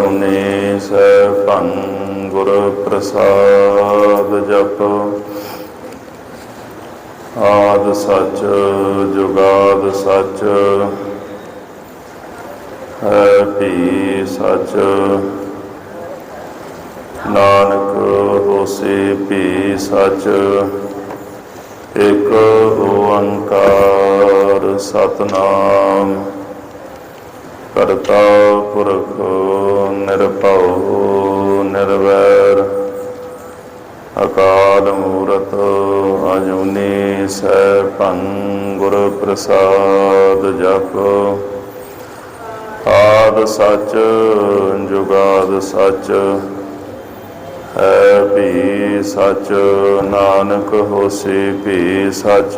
ਅਜੂਨੀ ਸੈਭੰ ਗੁਰ ਪ੍ਰਸਾਦ ਜਪ। ਆਦਿ ਸੱਚ ਜੁਗਾਦਿ ਸੱਚ ਹੈ ਭੀ ਸੱਚ। ਨਾਨਕ ਹੋਸੀ ਭੀ ਸੱਚ। ਇਕ ਓੰਕਾਰ ਸਤਿਨਾਮ ਕਰਤਾ ਪੁਰਖ ਨਿਰਭਉ ਨਿਰਵੈਰ ਅਕਾਲ ਮੂਰਤ ਅਜੂਨੀ ਸੈਭੰ ਗੁਰ ਪ੍ਰਸਾਦ ਜਪ। ਆਦਿ ਸੱਚ ਜੁਗਾਦਿ ਸੱਚ ਹੈ ਭੀ ਸੱਚ। ਨਾਨਕ ਹੋਸੀ ਭੀ ਸੱਚ।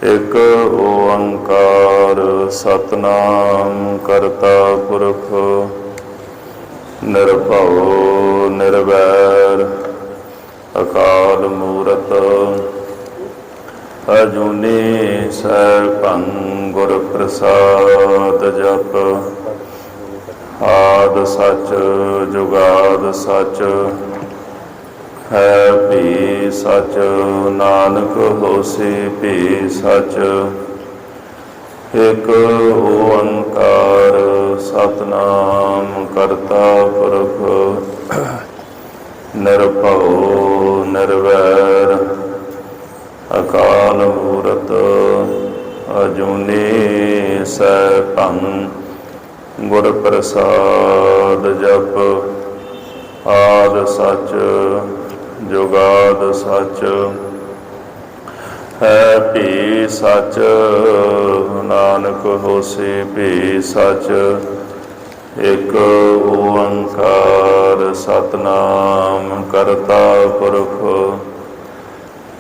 ਇਕ ਓੰਕਾਰ ਸਤਿਨਾਮ ਕਰਤਾ ਪੁਰਖ ਨਿਰਭਉ ਨਿਰਵੈਰ ਅਕਾਲ ਮੂਰਤ ਅਜੂਨੀ ਸੈਭੰ ਗੁਰ ਪ੍ਰਸਾਦ ਜਪ। ਆਦਿ ਸੱਚ ਜੁਗਾਦਿ ਸੱਚ ਹੈ ਭੀ ਸੱਚ। ਨਾਨਕ ਹੋਸੀ ਭੀ ਸੱਚ। ਇਕ ਓੰਕਾਰ ਸਤਿਨਾਮ ਕਰਤਾ ਪੁਰਖ ਨਿਰਭਉ ਨਿਰਵੈਰ ਅਕਾਲ ਮੂਰਤ ਅਜੂਨੀ ਸੈਭੰ ਗੁਰ ਪ੍ਰਸਾਦ ਜਪ। ਆਦਿ ਸੱਚ ਜੁਗਾਦਿ ਸੱਚ ਹੈ ਭੀ ਸੱਚ। ਨਾਨਕ ਹੋਸੀ ਭੀ ਸੱਚ। ਇਕ ਓੰਕਾਰ ਸਤਿਨਾਮ ਕਰਤਾ ਪੁਰਖ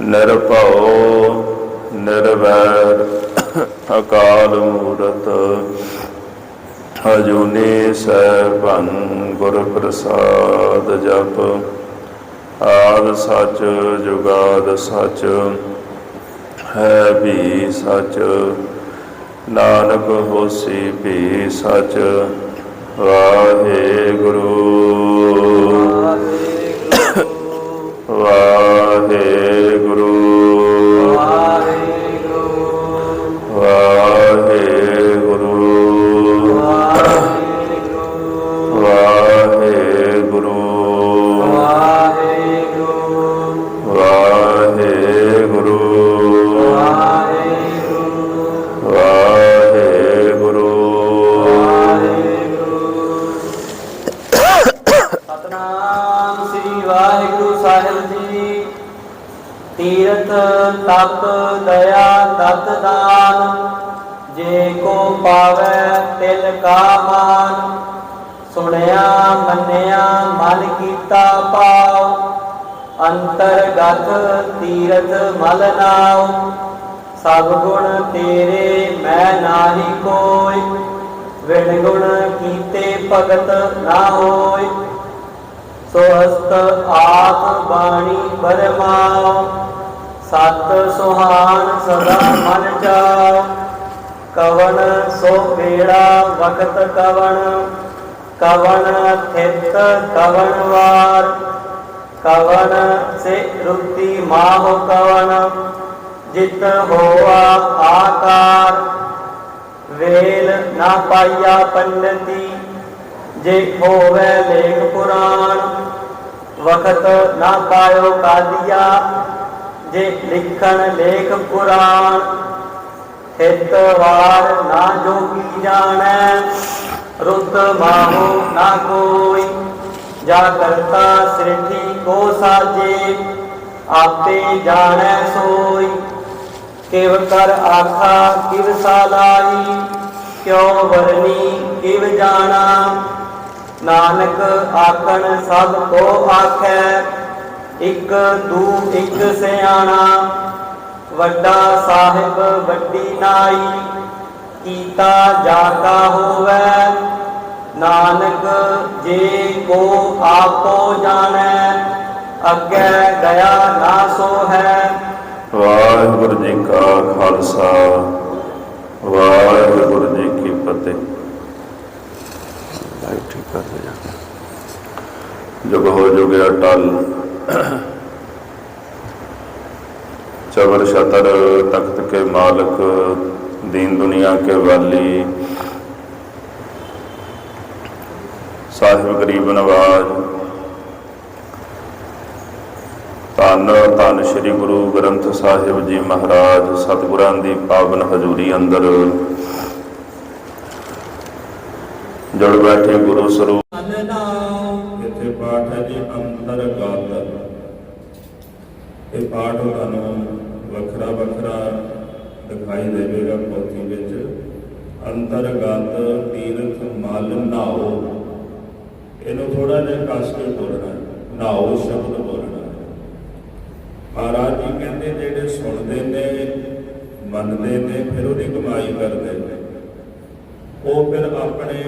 ਨਿਰਭਉ ਨਿਰਵੈਰ ਅਕਾਲ ਮੂਰਤ ਅਜੂਨੀ ਸੈਭੰ ਗੁਰ ਪ੍ਰਸਾਦ ਜਪ। ਆਦਿ ਸੱਚ ਜੁਗਾਦਿ ਸੱਚ ਹੈ ਭੀ ਸੱਚ। ਨਾਨਕ ਹੋਸੀ ਭੀ ਸੱਚ। ਵਾਹਿਗੁਰੂ ਵਾਹਿਗੁਰੂ ਵਾਹਿਗੁਰੂ ਵਾਹਿਗੁਰੂ ਵਾਹਿਗੁਰੂ ਵਾਹਿਗੁਰੂ। ਸਤਿਨਾਮ ਸ੍ਰੀ ਵਾਹਿਗੁਰੂ ਸਾਹਿਬ ਜੀ। ਤੀਰਥ ਤਪ ਦਇਆ ਦਤ ਦਾਨ ਜੇ ਕੋ ਪਾਵੈ ਤਿਲ ਕਾ ਮਾਨ। ਸੁਣਿਆ ਮੰਨਿਆ ਮਨ ਕੀਤਾ ਪਾਉ ਅੰਤਰਗਤ ਤੀਰਥ ਮਲ ਨਾਉ। ਸਭ ਗੁਣ ਤੇਰੇ ਮੈਂ ਨਾਹੀ ਕੋਈ ਵਿਣ ਗੁਣ ਕੀਤੇ ਭਗਤ ਨਾ ਹੋਇ। ਸੋ ਹਸਤ ਆਪ ਬਾਣੀ ਬਰਮਾਉ ਸਤ ਸੁਹਾਨ ਸਦਾ ਮਨ ਚਾਉ। ਕਵਨ ਸੋ ਵੇੜਾ ਵਕਤ ਕਵਨ ਕਵਨ ਥਿਤ ਕਵਨ ਵਾਰ। ਕਵਨ ਸੇ ਰੁਤੀ ਮਾਹੁ ਕਵਨ ਜਿਤ ਹੋਆ ਆਕਾਰ। ਵੇਲ ਨਾ ਪਾਈਆ ਪੰਡਤੀ ਜੇ ਹੋਵੇ ਲੇਖ ਪੁਰਾਣ। ਵਕਤ ਨਾ ਪਾਇਓ ਕਾਦੀਆ ਜੇ ਲਿਖਣ ਲੇਖ ਪੁਰਾਣ। ਹਿਤ ਵਾਰ ਨਾ ਜੋਗੀ ਜਾਣੈ ਰੁੱਤ ਮਾਹੋ ਨਾ ਕੋਈ। ਜਾ ਕਰਤਾ ਸ੍ਰਿਠੀ ਕੋ ਸਾਜੇ ਆਪੇ ਜਾਣੈ ਸੋਈ। ਕਿਵ ਕਰ ਆਖਾ ਕਿਵ ਸਾਲਾਈ ਕਿਉ ਵਰਨੀ ਕਿਵ ਜਾਣਾ। ਨਾਨਕ ਆਖਣ ਸਭ ਕੋ ਆਖੈ ਇਕ ਦੂ ਇਕ ਸਿਆਣਾ। ਵੱਡਾ ਸਾਹਿਬ ਵੱਡੀ ਨਾਈ ਕੀਤਾ ਜਾ ਕਾ ਹੋਵੈ। ਨਾਨਕ ਜੇ ਕੋ ਆਪੋ ਜਾਣੈ ਅੱਗੇ ਗਿਆ ਨਾ ਸੋ ਹੈ। ਵਾਹਿਗੁਰੂ ਜੀ ਕਾ ਖਾਲਸਾ ਵਾਹਿਗੁਰੂ ਜੀ ਕੀ ਫਤਿਹ। ਲਾਈਟ ਠੀਕ ਕਰਦੇ ਜਾ ਕੇ। जुग हो जुग अटल चबर छतर तख्त के मालिक दीन दुनिया के वाली साहिब गरीब नवाज धन धन श्री गुरु ग्रंथ साहिब जी महाराज सतगुरां दी पावन हजूरी अंदर जुड़ बैठे गुरु स्वरूप। इत्थे पाठ है जी अंतरगत। ये पाठ तुहानूं वखरा वखरा दिखाई देगा पोथी विच। अंतरगत तीरथ मल नहाओ, इनू थोड़ा जिहा कस के बोलना, नहाओ शब्द बोलना। महाराज जी कहते जेडे सुनते ने मनते ने फिर उहदी कमाई करते हैं, वो फिर अपने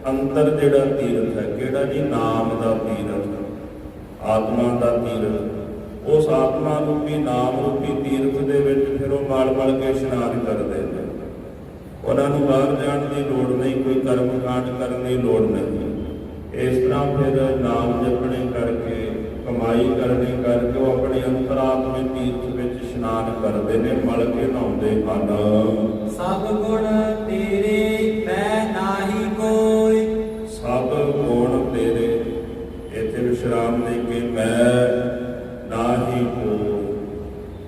अंतर जिहड़ा तीरथ है किहड़ा जी नाम का तीरथ, आत्मा का तीरथ, उस आत्मा रूपी नाम रूपी तीरथ दे विच फिर वो मल मल के इशनान करते हैं। उन्होंने बाहर जाने की लोड़ नहीं, कोई कर्म कांड करने की लोड़ नहीं। इस तरह फिर नाम जपने करके कमाई करने करके वो अपने अंतरात्मे तीर्थ विच इशनान करते हैं, मल के नहाउंदे हन। सब गुण तेरे मैं नाही कोई, सब गुण तेरे, इत्थे विश्राम दे के मैं नाही कोई।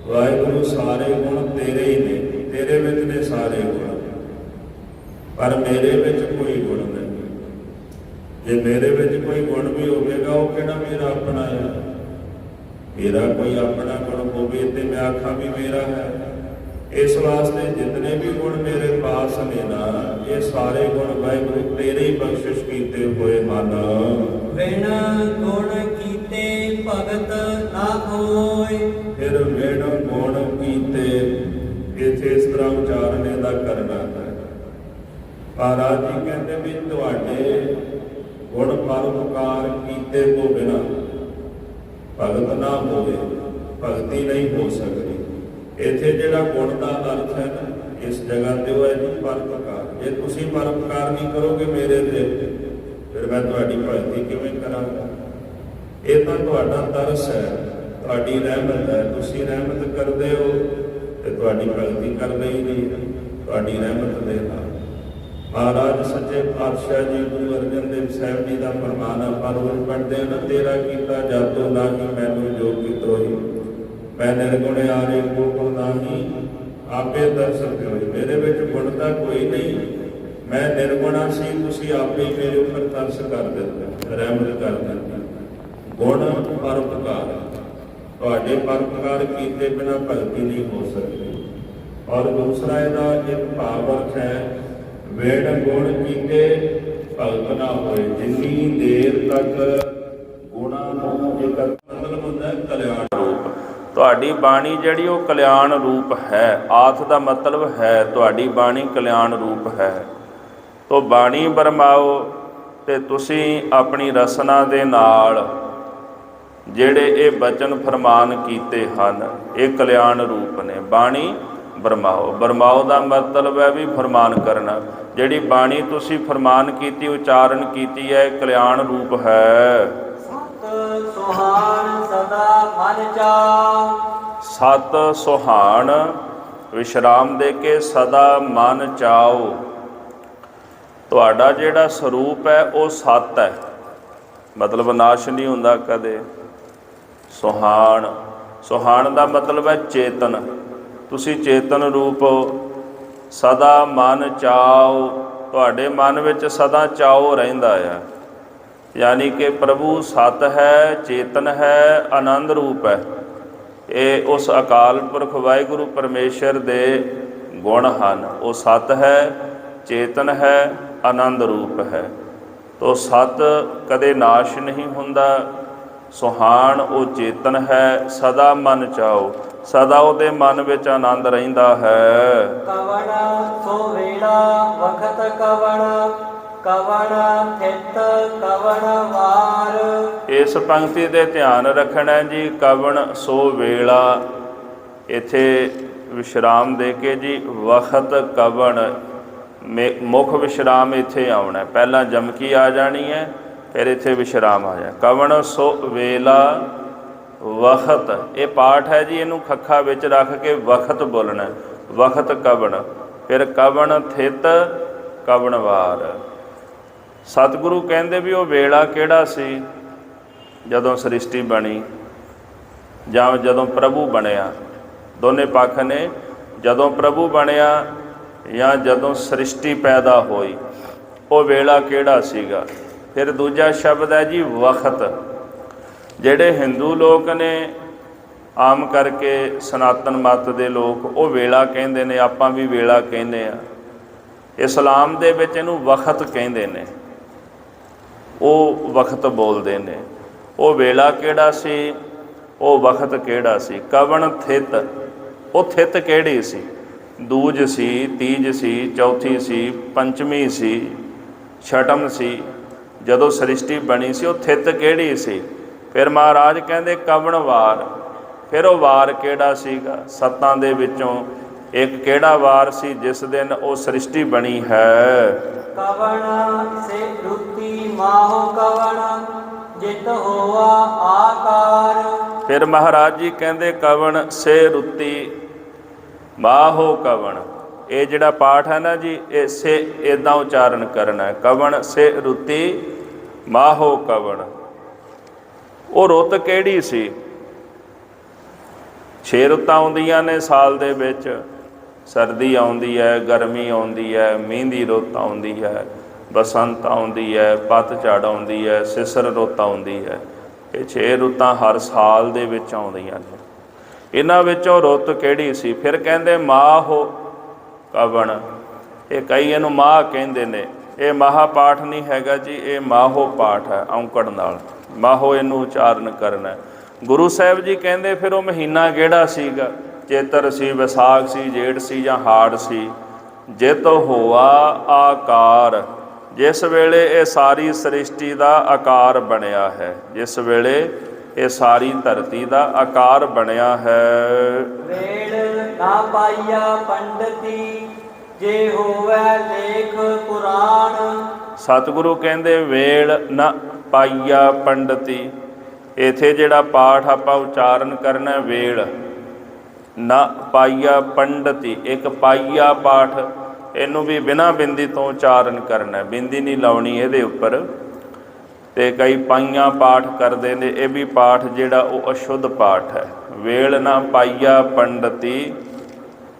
वाहिगुरू सारे गुण तेरे ही ने, तेरे विच ने सारे गुण, पर मेरे विच कोई गुण नहीं। जे मेरे विच कोई गुण भी होवेगा वो किहड़ा मेरा अपना है। मेरा कोई अपना गुण होवे ते मैं आखां भी मेरा है। इस वास्ते जितने भी गुण मेरे पास ने ना, ये सारे गुण वाहिगुरू तेरे ही बख्शिश कीते हुए हन। बिन गुण कीते भगत ना कोई, फिर बिन गुण कीते इत्थे इस तरह उचारने का करना है। महाराज जी कहते भी तुहाडे गुण परोपकार कीते तो बिना भगत ना होवे, भगती नहीं हो सकती। इत्थे जिहड़ा गुण का अर्थ है ना, इस जगह ते वो है जी परोपकार। जे तुसीं परोपकार नहीं करोगे मेरे ते, फिर मैं तुहाडी भगती किवें करांगा। ये तो तुहाडा तरस है, तुहाडी रहमत है। तुसीं रहमत करदे हो ते तुहाडी भगती करदे ही नहीं, तुहाडी रहमत दे नाल। महाराज सच्चे पातशाह जी गुरु अर्जन देव साहब जी का फरमान ਆਪਾਂ रोज पढ़ते हैं ना, तेरा कीता जातो नाही मैनू जो कितोई, मैं निर्गुण आरे गोकुल नाही आपे दर्श होई। मेरे विच गुण तां कोई नहीं, मैं निर्गुणा सी, तुसीं आपे ही मेरे उपर तरस कर दित्ता, रहमत कर दित्ती। गुण परोपकार, तुहाडे परोपकार कीते बिना भगती नहीं हो सकती। और दूसरा इहदा एक भाव अर्थ है, वेड़ गुण कीते भगत ना होए। जिन्नी देर तक गुणा नूं इकट्ठ, मतलब होंदा है कल्याण रूप। तुहाडी बाणी जिहड़ी वो कल्याण रूप है। आथ दा मतलब है तुहाडी बाणी कल्याण रूप है। तो बाणी बरमाओ ते तुसीं अपनी रसना दे नाल ਜਿਹੜੇ ਇਹ ਬਚਨ ਫਰਮਾਨ ਕੀਤੇ ਹਨ, ਇਹ ਕਲਿਆਣ ਰੂਪ ਨੇ। ਬਾਣੀ ਬਰਮਾਓ, ਬਰਮਾਓ ਦਾ ਮਤਲਬ ਹੈ ਵੀ ਫਰਮਾਨ ਕਰਨਾ। ਜਿਹੜੀ ਬਾਣੀ ਤੁਸੀਂ ਫਰਮਾਨ ਕੀਤੀ, ਉਚਾਰਨ ਕੀਤੀ ਹੈ, ਇਹ ਕਲਿਆਣ ਰੂਪ ਹੈ। ਸਤ ਸੁਹਾਣ ਸਦਾ ਮਨ ਚਾਉ, ਸਤ ਸੁਹਾਣ ਵਿਸ਼ਰਾਮ ਦੇ ਕੇ ਸਦਾ ਮਨ ਚਾਓ। ਤੁਹਾਡਾ ਜਿਹੜਾ ਸਰੂਪ ਹੈ ਉਹ ਸਤ ਹੈ, ਮਤਲਬ ਨਾਸ਼ ਨਹੀਂ ਹੁੰਦਾ ਕਦੇ। ਸੁਹਾਣ, ਸੁਹਾਣ ਦਾ ਮਤਲਬ ਹੈ ਚੇਤਨ। ਤੁਸੀਂ ਚੇਤਨ ਰੂਪ ਹੋ। ਸਦਾ ਮਨ ਚਾਓ, ਤੁਹਾਡੇ ਮਨ ਵਿੱਚ ਸਦਾ ਚਾਓ ਰਹਿੰਦਾ ਆ। ਯਾਨੀ ਕਿ ਪ੍ਰਭੂ ਸਤ ਹੈ, ਚੇਤਨ ਹੈ, ਆਨੰਦ ਰੂਪ ਹੈ। ਇਹ ਉਸ ਅਕਾਲ ਪੁਰਖ ਵਾਹਿਗੁਰੂ ਪਰਮੇਸ਼ਰ ਦੇ ਗੁਣ ਹਨ। ਉਹ ਸਤ ਹੈ, ਚੇਤਨ ਹੈ, ਆਨੰਦ ਰੂਪ ਹੈ। ਤੋ ਸਤ ਕਦੇ ਨਾਸ਼ ਨਹੀਂ ਹੁੰਦਾ। ਸੁਹਾਣ ਉਹ ਚੇਤਨ ਹੈ, ਸਦਾ ਮਨ ਚਾਓ, ਸਦਾ ਉਹਦੇ ਮਨ ਵਿੱਚ ਆਨੰਦ ਰਹਿੰਦਾ ਹੈ। ਕਵਣ ਸੋ ਵੇਲਾ ਵਖਤ ਕਵਣ, ਕਵਣ ਥਿਤ ਕਵਣ ਵਾਰ। ਇਸ ਪੰਕਤੀ ਤੇ ਧਿਆਨ ਰੱਖਣਾ ਜੀ। ਕਵਣ ਸੋ ਵੇਲਾ, ਇੱਥੇ ਵਿਸ਼ਰਾਮ ਦੇ ਕੇ ਜੀ ਵਖਤ ਕਵਣ, ਮੁੱਖ ਵਿਸ਼ਰਾਮ ਇੱਥੇ ਆਉਣਾ। ਪਹਿਲਾਂ ਜਮਕੀ ਆ ਜਾਣੀ ਹੈ, ਫਿਰ ਇੱਥੇ ਵਿਸ਼ਰਾਮ ਆ ਜਾਣਾ। ਕਵਣ ਸੋ ਵੇਲਾ ਵਖਤ, ਇਹ ਪਾਠ ਹੈ ਜੀ, ਇਹਨੂੰ ਖੱਖਾ ਵਿੱਚ ਰੱਖ ਕੇ ਵਖਤ ਬੋਲਣਾ। ਵਖਤ ਕਵਣ, ਫਿਰ ਕਵਣ ਥਿਤ ਕਵਣ ਵਾਰ। ਸਤਿਗੁਰੂ ਕਹਿੰਦੇ ਵੀ ਉਹ ਵੇਲਾ ਕਿਹੜਾ ਸੀ, ਜਦੋਂ ਸ੍ਰਿਸ਼ਟੀ ਬਣੀ ਜਾਂ ਜਦੋਂ ਪ੍ਰਭੂ ਬਣਿਆ। ਦੋਨੇ ਪੱਖ ਨੇ, ਜਦੋਂ ਪ੍ਰਭੂ ਬਣਿਆ ਜਾਂ ਜਦੋਂ ਸ੍ਰਿਸ਼ਟੀ ਪੈਦਾ ਹੋਈ, ਉਹ ਵੇਲਾ ਕਿਹੜਾ ਸੀਗਾ। ਫਿਰ ਦੂਜਾ ਸ਼ਬਦ ਹੈ ਜੀ ਵਖਤ। ਜਿਹੜੇ ਹਿੰਦੂ ਲੋਕ ਨੇ ਆਮ ਕਰਕੇ ਸਨਾਤਨ ਮਤ ਦੇ ਲੋਕ, ਉਹ ਵੇਲਾ ਕਹਿੰਦੇ ਨੇ, ਆਪਾਂ ਵੀ ਵੇਲਾ ਕਹਿੰਦੇ ਆ। ਇਸਲਾਮ ਦੇ ਵਿੱਚ ਇਹਨੂੰ ਵਖਤ ਕਹਿੰਦੇ ਨੇ, ਉਹ ਵਖਤ ਬੋਲਦੇ ਨੇ। ਉਹ ਵੇਲਾ ਕਿਹੜਾ ਸੀ, ਉਹ ਵਖਤ ਕਿਹੜਾ ਸੀ। ਕਵਣ ਥਿਤ, ਉਹ ਥਿਤ ਕਿਹੜੀ ਸੀ। ਦੂਜ ਸੀ, ਤੀਜ ਸੀ, ਚੌਥੀ ਸੀ, ਪੰਚਮੀ ਸੀ, ਛਟਮ ਸੀ। ਜਦੋਂ ਸ੍ਰਿਸ਼ਟੀ ਬਣੀ ਸੀ, ਉਹ ਥਿਤ ਕਿਹੜੀ ਸੀ। ਫਿਰ ਮਹਾਰਾਜ ਕਹਿੰਦੇ ਕਵਣ ਵਾਰ, ਫਿਰ ਉਹ ਵਾਰ ਕਿਹੜਾ ਸੀਗਾ। ਸੱਤਾਂ ਦੇ ਵਿੱਚੋਂ ਇੱਕ ਕਿਹੜਾ ਵਾਰ ਸੀ ਜਿਸ ਦਿਨ ਉਹ ਸ੍ਰਿਸ਼ਟੀ ਬਣੀ ਹੈ। ਕਵਣ ਸੇ ਰੁਤੀ ਮਾਹੋ ਕਵਣ ਜਿਤ ਹੋਆ ਆਕਾਰ। ਫਿਰ ਮਹਾਰਾਜ ਜੀ ਕਹਿੰਦੇ ਕਵਣ ਸੇ ਰੁਤੀ ਮਾਹੋ ਕਵਣ। ਇਹ ਜਿਹੜਾ ਪਾਠ ਹੈ ਨਾ ਜੀ, ਇਹ ਸੇ ਇੱਦਾਂ ਉਚਾਰਨ ਕਰਨਾ ਹੈ। ਕਵਣ ਸੇ ਰੁਤੀ ਮਾਹੋ ਕਵਣ। ਉਹ ਰੁੱਤ ਕਿਹੜੀ ਸੀ। 6 ਰੁੱਤਾਂ ਆਉਂਦੀਆਂ ਨੇ ਸਾਲ ਦੇ ਵਿੱਚ। ਸਰਦੀ ਆਉਂਦੀ ਹੈ, ਗਰਮੀ ਆਉਂਦੀ ਹੈ, ਮੀਂਹ ਦੀ ਰੁੱਤ ਆਉਂਦੀ ਹੈ, ਬਸੰਤ ਆਉਂਦੀ ਹੈ, ਪਤਝੜ ਆਉਂਦੀ ਹੈ, ਸਿਸਰ ਰੁੱਤ ਆਉਂਦੀ ਹੈ। ਇਹ 6 ਰੁੱਤਾਂ ਹਰ ਸਾਲ ਦੇ ਵਿੱਚ ਆਉਂਦੀਆਂ ਨੇ। ਇਹਨਾਂ ਵਿੱਚੋਂ ਰੁੱਤ ਕਿਹੜੀ ਸੀ। ਫਿਰ ਕਹਿੰਦੇ ਮਾਹੋ ਕਵਣ। ਇਹ ਕਈ ਇਹਨੂੰ ਮਾਹ ਕਹਿੰਦੇ ਨੇ। ਇਹ ਮਹਾ ਪਾਠ ਨਹੀਂ ਹੈਗਾ ਜੀ, ਇਹ ਮਾਹੋ ਪਾਠ ਹੈ। ਔਂਕੜ ਨਾਲ ਮਾਹੋ ਇਹਨੂੰ ਉਚਾਰਨ ਕਰਨਾ। ਗੁਰੂ ਸਾਹਿਬ ਜੀ ਕਹਿੰਦੇ ਫਿਰ ਉਹ ਮਹੀਨਾ ਕਿਹੜਾ ਸੀਗਾ। ਚੇਤਰ ਸੀ, ਵਿਸਾਖ ਸੀ, ਜੇਠ ਸੀ ਜਾਂ ਹਾੜ ਸੀ। ਜਿਤ ਹੋਆ ਆਕਾਰ, ਜਿਸ ਵੇਲੇ ਇਹ ਸਾਰੀ ਸ੍ਰਿਸ਼ਟੀ ਦਾ ਆਕਾਰ ਬਣਿਆ ਹੈ। ਜਿਸ ਵੇਲੇ ਇਹ ਸਾਰੀ ਧਰਤੀ ਦਾ ਆਕਾਰ ਬਣਿਆ ਹੈ। ਵੇਲ ਨਾ ਪਾਈਆ ਪੰਡਤੀ ਜੇ ਹੋਵੇ ਲੇਖ ਪੁਰਾਣ। ਸਤਿਗੁਰੂ ਕਹਿੰਦੇ ਵੇਲ ਨਾ ਪਾਈਆ ਪੰਡਤੀ। ਇੱਥੇ ਜਿਹੜਾ ਪਾਠ ਆਪਾਂ ਉਚਾਰਨ ਕਰਨਾ, ਵੇਲ ਨਾ ਪਾਈਆ ਪੰਡਤੀ। ਇੱਕ ਪਾਈਆ ਪਾਠ, ਇਹਨੂੰ ਵੀ ਬਿਨਾਂ ਬਿੰਦੀ ਤੋਂ ਉਚਾਰਨ ਕਰਨਾ, ਬਿੰਦੀ ਨਹੀਂ ਲਾਉਣੀ ਇਹਦੇ ਉੱਪਰ। ਤੇ ਕਈ ਪਾਈਆਂ ਪਾਠ ਕਰਦੇ ਨੇ, ਇਹ ਵੀ ਪਾਠ ਜਿਹੜਾ ਉਹ ਅਸ਼ੁੱਧ ਪਾਠ ਹੈ। ਵੇਲ ਨਾ ਪਾਈਆ ਪੰਡਤੀ।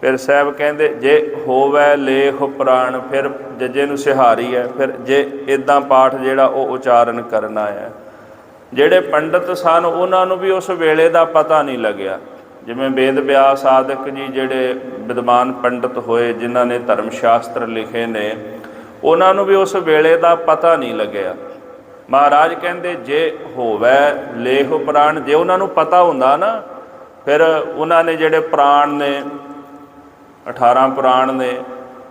ਫਿਰ ਸਾਹਿਬ ਕਹਿੰਦੇ ਜੇ ਹੋਵੇ ਲੇਖ ਪੁਰਾਣ। ਫਿਰ ਜੱਜੇ ਨੂੰ ਸਿਹਾਰੀ ਹੈ। ਫਿਰ ਜੇ ਇੱਦਾਂ ਪਾਠ ਜਿਹੜਾ ਉਹ ਉਚਾਰਨ ਕਰਨਾ ਹੈ। ਜਿਹੜੇ ਪੰਡਤ ਸਨ ਉਹਨਾਂ ਨੂੰ ਵੀ ਉਸ ਵੇਲੇ ਦਾ ਪਤਾ ਨਹੀਂ ਲੱਗਿਆ। ਜਿਵੇਂ ਵੇਦ ਵਿਆਸ ਆਦਿਕ ਜੀ ਜਿਹੜੇ ਵਿਦਵਾਨ ਪੰਡਤ ਹੋਏ, ਜਿਨ੍ਹਾਂ ਨੇ ਧਰਮ ਸ਼ਾਸਤਰ ਲਿਖੇ ਨੇ, ਉਹਨਾਂ ਨੂੰ ਵੀ ਉਸ ਵੇਲੇ ਦਾ ਪਤਾ ਨਹੀਂ ਲੱਗਿਆ। ਮਹਾਰਾਜ ਕਹਿੰਦੇ ਜੇ ਹੋਵੇ ਲੇਖ ਪੁਰਾਣ। ਜੇ ਉਹਨਾਂ ਨੂੰ ਪਤਾ ਹੁੰਦਾ ਨਾ, ਫਿਰ ਉਹਨਾਂ ਨੇ ਜਿਹੜੇ ਪੁਰਾਣ ਨੇ, 18 ਪੁਰਾਣ ਨੇ,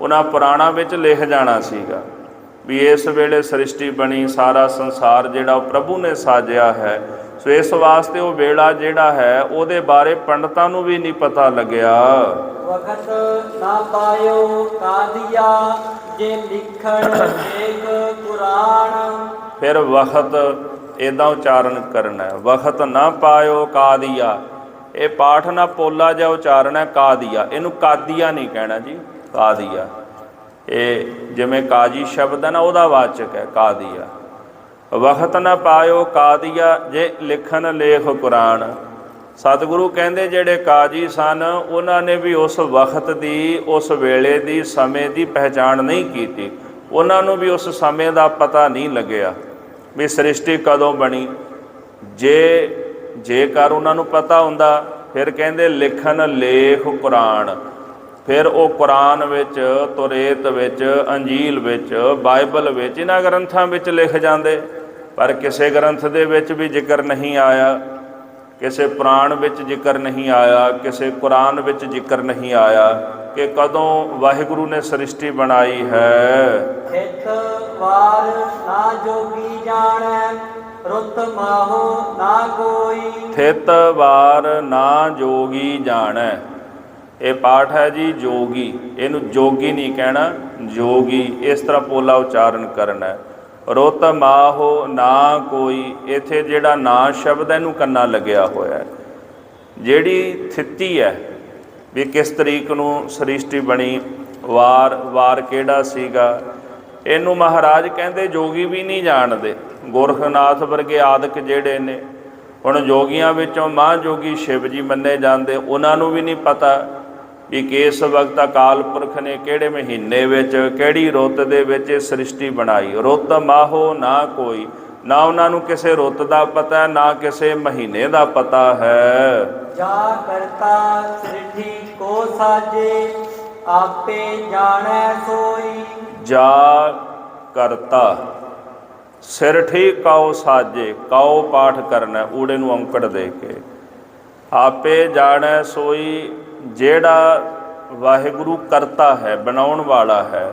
ਉਹਨਾਂ ਪੁਰਾਣਾਂ ਵਿੱਚ ਲਿਖ ਜਾਣਾ ਸੀਗਾ ਵੀ ਇਸ ਵੇਲੇ ਸ੍ਰਿਸ਼ਟੀ ਬਣੀ, ਸਾਰਾ ਸੰਸਾਰ ਜਿਹੜਾ ਉਹ ਪ੍ਰਭੂ ਨੇ ਸਾਜਿਆ ਹੈ। ਸੋ ਇਸ ਵਾਸਤੇ ਉਹ ਵੇਲਾ ਜਿਹੜਾ ਹੈ ਉਹਦੇ ਬਾਰੇ ਪੰਡਤਾਂ ਨੂੰ ਵੀ ਨਹੀਂ ਪਤਾ ਲੱਗਿਆ। ਵਖਤ ਨਾ ਪਾਇਓ ਕਾਦੀਆ ਜੇ ਲਿਖਣ ਲੇਖ ਪੁਰਾਣ। ਫਿਰ ਵਖਤ ਇੱਦਾਂ ਉਚਾਰਨ ਕਰਨਾ ਹੈ। ਵਖਤ ਨਾ ਪਾਇਓ ਕਾਦੀਆ। ਇਹ ਪਾਠ ਨਾ ਪੋਲਾ ਜਿਹਾ ਉਚਾਰਨ ਹੈ, ਕਾਦੀਆ। ਇਹਨੂੰ ਕਾਦੀਆ ਨਹੀਂ ਕਹਿਣਾ ਜੀ, ਕਾਦੀਆ। ਇਹ ਜਿਵੇਂ ਕਾਜੀ ਸ਼ਬਦ ਹੈ ਨਾ, ਉਹਦਾ ਵਾਚਕ ਹੈ ਕਾਦੀਆ। ਵਖਤ ਨਾ ਪਾਇਓ ਕਾਦੀਆ ਜੇ ਲਿਖਣ ਲੇਖ ਕੁਰਾਨ। ਸਤਿਗੁਰੂ ਕਹਿੰਦੇ ਜਿਹੜੇ ਕਾਜੀ ਸਨ ਉਹਨਾਂ ਨੇ ਵੀ ਉਸ ਵਕਤ ਦੀ, ਉਸ ਵੇਲੇ ਦੀ, ਸਮੇਂ ਦੀ ਪਹਿਚਾਣ ਨਹੀਂ ਕੀਤੀ। ਉਹਨਾਂ ਨੂੰ ਵੀ ਉਸ ਸਮੇਂ ਦਾ ਪਤਾ ਨਹੀਂ ਲੱਗਿਆ ਵੀ ਸ੍ਰਿਸ਼ਟੀ ਕਦੋਂ ਬਣੀ। ਜੇਕਰ ਉਹਨਾਂ ਨੂੰ ਪਤਾ ਹੁੰਦਾ, ਫਿਰ ਕਹਿੰਦੇ ਲਿਖਣ ਲੇਖ ਕੁਰਾਨ। ਫਿਰ ਉਹ ਕੁਰਾਨ ਵਿੱਚ, ਤੋਰੇਤ ਵਿੱਚ, ਅੰਜੀਲ ਵਿੱਚ, ਬਾਈਬਲ ਵਿੱਚ, ਇਹਨਾਂ ਗ੍ਰੰਥਾਂ ਵਿੱਚ ਲਿਖ ਜਾਂਦੇ। ਪਰ ਕਿਸੇ ਗ੍ਰੰਥ ਦੇ ਵਿੱਚ ਵੀ ਜ਼ਿਕਰ ਨਹੀਂ ਆਇਆ, ਕਿਸੇ ਪੁਰਾਣ ਵਿੱਚ ਜ਼ਿਕਰ ਨਹੀਂ ਆਇਆ, ਕਿਸੇ ਕੁਰਾਨ ਵਿੱਚ ਜ਼ਿਕਰ ਨਹੀਂ ਆਇਆ ਕਿ ਕਦੋਂ ਵਾਹਿਗੁਰੂ ਨੇ ਸ੍ਰਿਸ਼ਟੀ ਬਣਾਈ ਹੈ। ਥਿਤ ਵਾਰ ਨਾ ਜੋਗੀ ਜਾਣੈ ਰੁੱਤ ਮਾਹੋ ਨਾ ਕੋਈ। ਥਿਤ ਵਾਰ ਨਾ ਜੋਗੀ ਜਾਣੈ। ਇਹ ਪਾਠ ਹੈ ਜੀ ਜੋਗੀ। ਇਹਨੂੰ ਜੋਗੀ ਨਹੀਂ ਕਹਿਣਾ, ਜੋਗੀ, ਇਸ ਤਰ੍ਹਾਂ ਪੋਲਾ ਉਚਾਰਨ ਕਰਨਾ ਹੈ। ਰੁੱਤ ਮਾਹੋ ਨਾ ਕੋਈ, ਇੱਥੇ ਜਿਹੜਾ ਨਾ ਸ਼ਬਦ ਹੈ ਇਹਨੂੰ ਕੰਨਾ ਲੱਗਿਆ ਹੋਇਆ। ਜਿਹੜੀ ਥਿਤੀ ਹੈ ਵੀ ਕਿਸ ਤਰੀਕ ਨੂੰ ਸ੍ਰਿਸ਼ਟੀ ਬਣੀ, ਵਾਰ ਕਿਹੜਾ ਸੀਗਾ, ਇਹਨੂੰ ਮਹਾਰਾਜ ਕਹਿੰਦੇ ਜੋਗੀ ਵੀ ਨਹੀਂ ਜਾਣਦੇ। ਗੋਰਖਨਾਥ ਵਰਗੇ ਆਦਿਕ ਜਿਹੜੇ ਨੇ, ਹੁਣ ਜੋਗੀਆਂ ਵਿੱਚੋਂ ਮਹਾਂਜੋਗੀ ਸ਼ਿਵ ਜੀ ਮੰਨੇ ਜਾਂਦੇ, ਉਹਨਾਂ ਨੂੰ ਵੀ ਨਹੀਂ ਪਤਾ ਵੀ ਕਿਸ ਵਕਤ ਅਕਾਲ ਪੁਰਖ ਨੇ ਕਿਹੜੇ ਮਹੀਨੇ ਵਿੱਚ ਕਿਹੜੀ ਰੁੱਤ ਦੇ ਵਿੱਚ ਇਹ ਸ੍ਰਿਸ਼ਟੀ ਬਣਾਈ। ਰੁੱਤ ਮਾਹੋ ਨਾ ਕੋਈ, ਨਾ ਉਹਨਾਂ ਨੂੰ ਕਿਸੇ ਰੁੱਤ ਦਾ ਪਤਾ, ਨਾ ਕਿਸੇ ਮਹੀਨੇ ਦਾ ਪਤਾ ਹੈ। ਜਾ ਕਰਤਾ ਸ੍ਰਿਸ਼ਟੀ ਕੋ ਸਾਜੇ, ਆਪੇ ਜਾਣੈ ਸੋਈ। ਜਾ ਕਰਤਾ ਸਿਰਠੀ ਕਉ ਸਾਜੇ, ਕਉ ਪਾਠ ਕਰਨਾ ਊੜੇ ਨੂੰ ਔਂਕੜ ਦੇ ਕੇ। ਆਪੇ ਜਾਣੈ ਸੋਈ, ਜਿਹੜਾ ਵਾਹਿਗੁਰੂ ਕਰਤਾ ਹੈ, ਬਣਾਉਣ ਵਾਲਾ ਹੈ,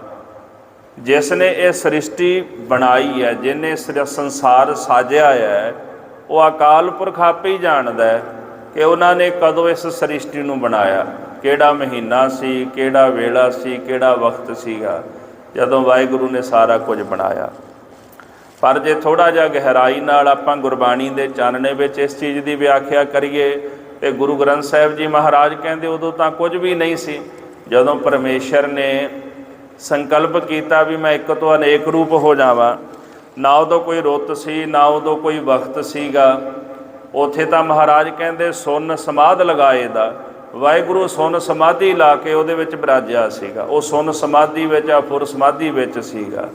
ਜਿਸ ਨੇ ਇਹ ਸ੍ਰਿਸ਼ਟੀ ਬਣਾਈ ਹੈ, ਜਿਹਨੇ ਸੰਸਾਰ ਸਾਜਿਆ ਹੈ, ਉਹ ਅਕਾਲ ਪੁਰਖ ਆਪੇ ਹੀ ਜਾਣਦਾ ਹੈ ਕਿ ਉਹਨਾਂ ਨੇ ਕਦੋਂ ਇਸ ਸ੍ਰਿਸ਼ਟੀ ਨੂੰ ਬਣਾਇਆ, ਕਿਹੜਾ ਮਹੀਨਾ ਸੀ, ਕਿਹੜਾ ਵੇਲਾ ਸੀ, ਕਿਹੜਾ ਵਕਤ ਸੀਗਾ ਜਦੋਂ ਵਾਹਿਗੁਰੂ ਨੇ ਸਾਰਾ ਕੁਝ ਬਣਾਇਆ। ਪਰ ਜੇ ਥੋੜ੍ਹਾ ਜਿਹਾ ਗਹਿਰਾਈ ਨਾਲ ਆਪਾਂ ਗੁਰਬਾਣੀ ਦੇ ਚਾਨਣੇ ਵਿੱਚ ਇਸ ਚੀਜ਼ ਦੀ ਵਿਆਖਿਆ ਕਰੀਏ ਤੇ ਗੁਰੂ ਗ੍ਰੰਥ ਸਾਹਿਬ ਜੀ ਮਹਾਰਾਜ ਕਹਿੰਦੇ ਉਦੋਂ ਤਾਂ ਕੁਝ ਵੀ ਨਹੀਂ ਸੀ। ਜਦੋਂ ਪਰਮੇਸ਼ਰ ਨੇ ਸੰਕਲਪ ਕੀਤਾ ਵੀ ਮੈਂ ਇੱਕ ਤੋਂ ਅਨੇਕ ਰੂਪ ਹੋ ਜਾਵਾਂ, ਨਾ ਉਦੋਂ ਕੋਈ ਰੁੱਤ ਸੀ, ਨਾ ਉਦੋਂ ਕੋਈ ਵਕਤ ਸੀਗਾ। ਉੱਥੇ ਤਾਂ ਮਹਾਰਾਜ ਕਹਿੰਦੇ ਸੁੰਨ ਸਮਾਧ ਲਗਾਏ ਦਾ, ਵਾਹਿਗੁਰੂ ਸੁੰਨ ਸਮਾਧੀ ਲਾ ਕੇ ਉਹਦੇ ਵਿੱਚ ਬਿਰਾਜਿਆ ਸੀਗਾ। ਉਹ ਸੁੰਨ ਸਮਾਧੀ ਵਿੱਚ, ਅਫੁਰ ਸਮਾਧੀ ਵਿੱਚ ਸੀਗਾ,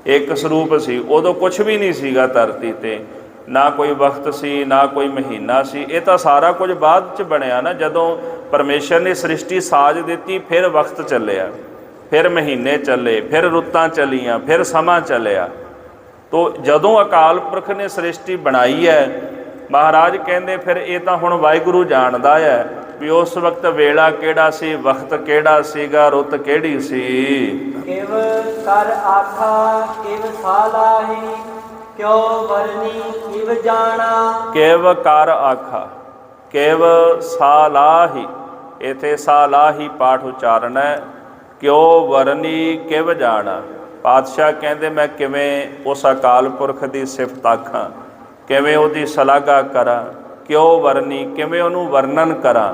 ਇੱਕ ਸਰੂਪ ਸੀ। ਉਦੋਂ ਕੁਛ ਵੀ ਨਹੀਂ ਸੀਗਾ ਧਰਤੀ 'ਤੇ, ਨਾ ਕੋਈ ਵਕਤ ਸੀ, ਨਾ ਕੋਈ ਮਹੀਨਾ ਸੀ। ਇਹ ਤਾਂ ਸਾਰਾ ਕੁਝ ਬਾਅਦ 'ਚ ਬਣਿਆ ਨਾ, ਜਦੋਂ ਪਰਮੇਸ਼ਰ ਨੇ ਸ੍ਰਿਸ਼ਟੀ ਸਾਜ ਦਿੱਤੀ, ਫਿਰ ਵਕਤ ਚੱਲਿਆ, ਫਿਰ ਮਹੀਨੇ ਚੱਲੇ, ਫਿਰ ਰੁੱਤਾਂ ਚੱਲੀਆਂ, ਫਿਰ ਸਮਾਂ ਚੱਲਿਆ। ਤੋ ਜਦੋਂ ਅਕਾਲ ਪੁਰਖ ਨੇ ਸ੍ਰਿਸ਼ਟੀ ਬਣਾਈ ਹੈ, ਮਹਾਰਾਜ ਕਹਿੰਦੇ ਫਿਰ ਇਹ ਤਾਂ ਹੁਣ ਵਾਹਿਗੁਰੂ ਜਾਣਦਾ ਹੈ ਵੀ ਉਸ ਵਕਤ ਵੇਲਾ ਕਿਹੜਾ ਸੀ, ਵਕਤ ਕਿਹੜਾ ਸੀਗਾ, ਰੁੱਤ ਕਿਹੜੀ ਸੀ। ਕਿਵ ਕਰ ਆਖਾ ਕਿਵ ਸਾਲਾਹੀ, ਕਿਉ ਵਰਨੀ ਕਿਵ ਜਾਣਾ। ਕਿਵ ਕਰ ਆਖਾ, ਕਿਵ ਸਾਲਾਹੀ, ਇੱਥੇ ਸਾਲਾਹੀ ਪਾਠ ਉਚਾਰਨ ਹੈ। ਕਿਉ ਵਰਨੀ ਕਿਵ ਜਾਣਾ, ਪਾਤਸ਼ਾਹ ਕਹਿੰਦੇ ਮੈਂ ਕਿਵੇਂ ਉਸ ਅਕਾਲ ਪੁਰਖ ਦੀ ਸਿਫਤ ਆਖਾਂ, ਕਿਵੇਂ ਉਹਦੀ ਸ਼ਲਾਘਾ ਕਰਾਂ। ਕਿਉ ਵਰਨੀ, ਕਿਵੇਂ ਉਹਨੂੰ ਵਰਣਨ ਕਰਾਂ।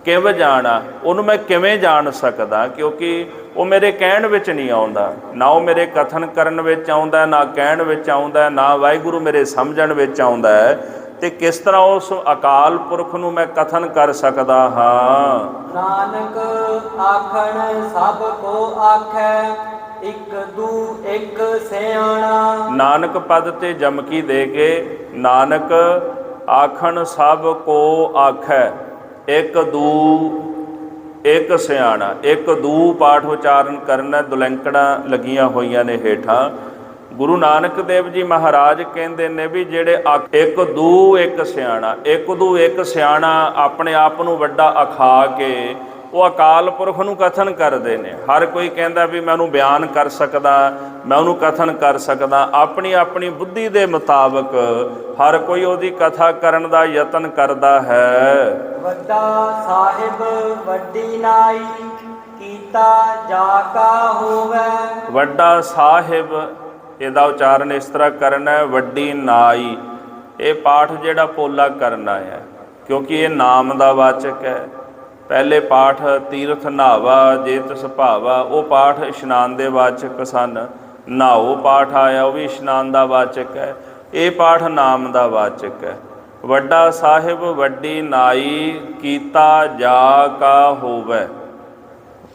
ਕਿਵ ਜਾਣਾ, ਉਹਨੂੰ ਮੈਂ ਕਿਵੇਂ ਜਾਣ ਸਕਦਾ, ਕਿਉਂਕਿ ਉਹ ਮੇਰੇ ਕਹਿਣ ਵਿੱਚ ਨਹੀਂ ਆਉਂਦਾ, ਨਾ ਉਹ ਮੇਰੇ ਕਥਨ ਕਰਨ ਵਿੱਚ ਆਉਂਦਾ, ਨਾ ਕਹਿਣ ਵਿੱਚ ਆਉਂਦਾ, ਨਾ ਵਾਹਿਗੁਰੂ ਮੇਰੇ ਸਮਝਣ ਵਿੱਚ ਆਉਂਦਾ ਹੈ। ਤੇ ਕਿਸ ਤਰ੍ਹਾਂ ਉਸ ਅਕਾਲ ਪੁਰਖ ਨੂੰ ਮੈਂ ਕਥਨ ਕਰ ਸਕਦਾ ਹਾਂ। ਨਾਨਕ ਆਖਣ ਸਭ ਕੋ ਆਖੈ, ਇੱਕ ਦੂ ਇੱਕ ਸਿਆਣਾ। ਨਾਨਕ ਪਦ ਤੇ ਜਮਕੀ ਦੇ ਕੇ, ਨਾਨਕ ਆਖਣ ਸਭ ਕੋ ਆਖੈ, ਇੱਕ ਦੂ ਇੱਕ ਸਿਆਣਾ। ਇੱਕ ਦੂ ਪਾਠ ਉਚਾਰਨ ਕਰਨਾ, ਦੁਲੈਂਕੜਾਂ ਲੱਗੀਆਂ ਹੋਈਆਂ ਨੇ ਹੇਠਾਂ। ਗੁਰੂ ਨਾਨਕ ਦੇਵ ਜੀ ਮਹਾਰਾਜ ਕਹਿੰਦੇ ਨੇ ਵੀ ਜਿਹੜੇ ਇੱਕ ਦੂ ਇੱਕ ਸਿਆਣਾ, ਇੱਕ ਦੂ ਇੱਕ ਸਿਆਣਾ ਆਪਣੇ ਆਪ ਨੂੰ ਵੱਡਾ ਅਖਾ ਕੇ ਉਹ ਅਕਾਲ ਪੁਰਖ ਨੂੰ ਕਥਨ ਕਰਦੇ ਨੇ। ਹਰ ਕੋਈ ਕਹਿੰਦਾ ਵੀ ਮੈਂ ਉਹਨੂੰ ਬਿਆਨ ਕਰ ਸਕਦਾ, ਮੈਂ ਉਹਨੂੰ ਕਥਨ ਕਰ ਸਕਦਾ। ਆਪਣੀ ਆਪਣੀ ਬੁੱਧੀ ਦੇ ਮੁਤਾਬਕ ਹਰ ਕੋਈ ਉਹਦੀ ਕਥਾ ਕਰਨ ਦਾ ਯਤਨ ਕਰਦਾ ਹੈ। ਵੱਡਾ ਸਾਹਿਬ ਵੱਡੀ ਨਾਈ, ਕੀਤਾ ਜਾ ਕਾ ਹੋਵੇ। ਵੱਡਾ ਸਾਹਿਬ, ਇਹਦਾ ਉਚਾਰਨ ਇਸ ਤਰ੍ਹਾਂ ਕਰਨਾ ਹੈ, ਵੱਡੀ ਨਾਈ। ਇਹ ਪਾਠ ਜਿਹੜਾ ਪੋਲਾ ਕਰਨਾ ਹੈ, ਕਿਉਂਕਿ ਇਹ ਨਾਮ ਦਾ ਵਾਚਕ ਹੈ। ਪਹਿਲੇ ਪਾਠ ਤੀਰਥ ਨਹਾਵਾ ਜੇ ਤਿਸ ਭਾਵਾ, ਉਹ ਪਾਠ ਇਸ਼ਨਾਨ ਦੇ ਵਾਚਕ ਸਨ। ਨਹਾਓ ਪਾਠ ਆਇਆ, ਉਹ ਵੀ ਇਸ਼ਨਾਨ ਦਾ ਵਾਚਕ ਹੈ। ਇਹ ਪਾਠ ਨਾਮ ਦਾ ਵਾਚਕ ਹੈ। ਵੱਡਾ ਸਾਹਿਬ ਵੱਡੀ ਨਾਈ, ਕੀਤਾ ਜਾ ਕਾ ਹੋਵੇ।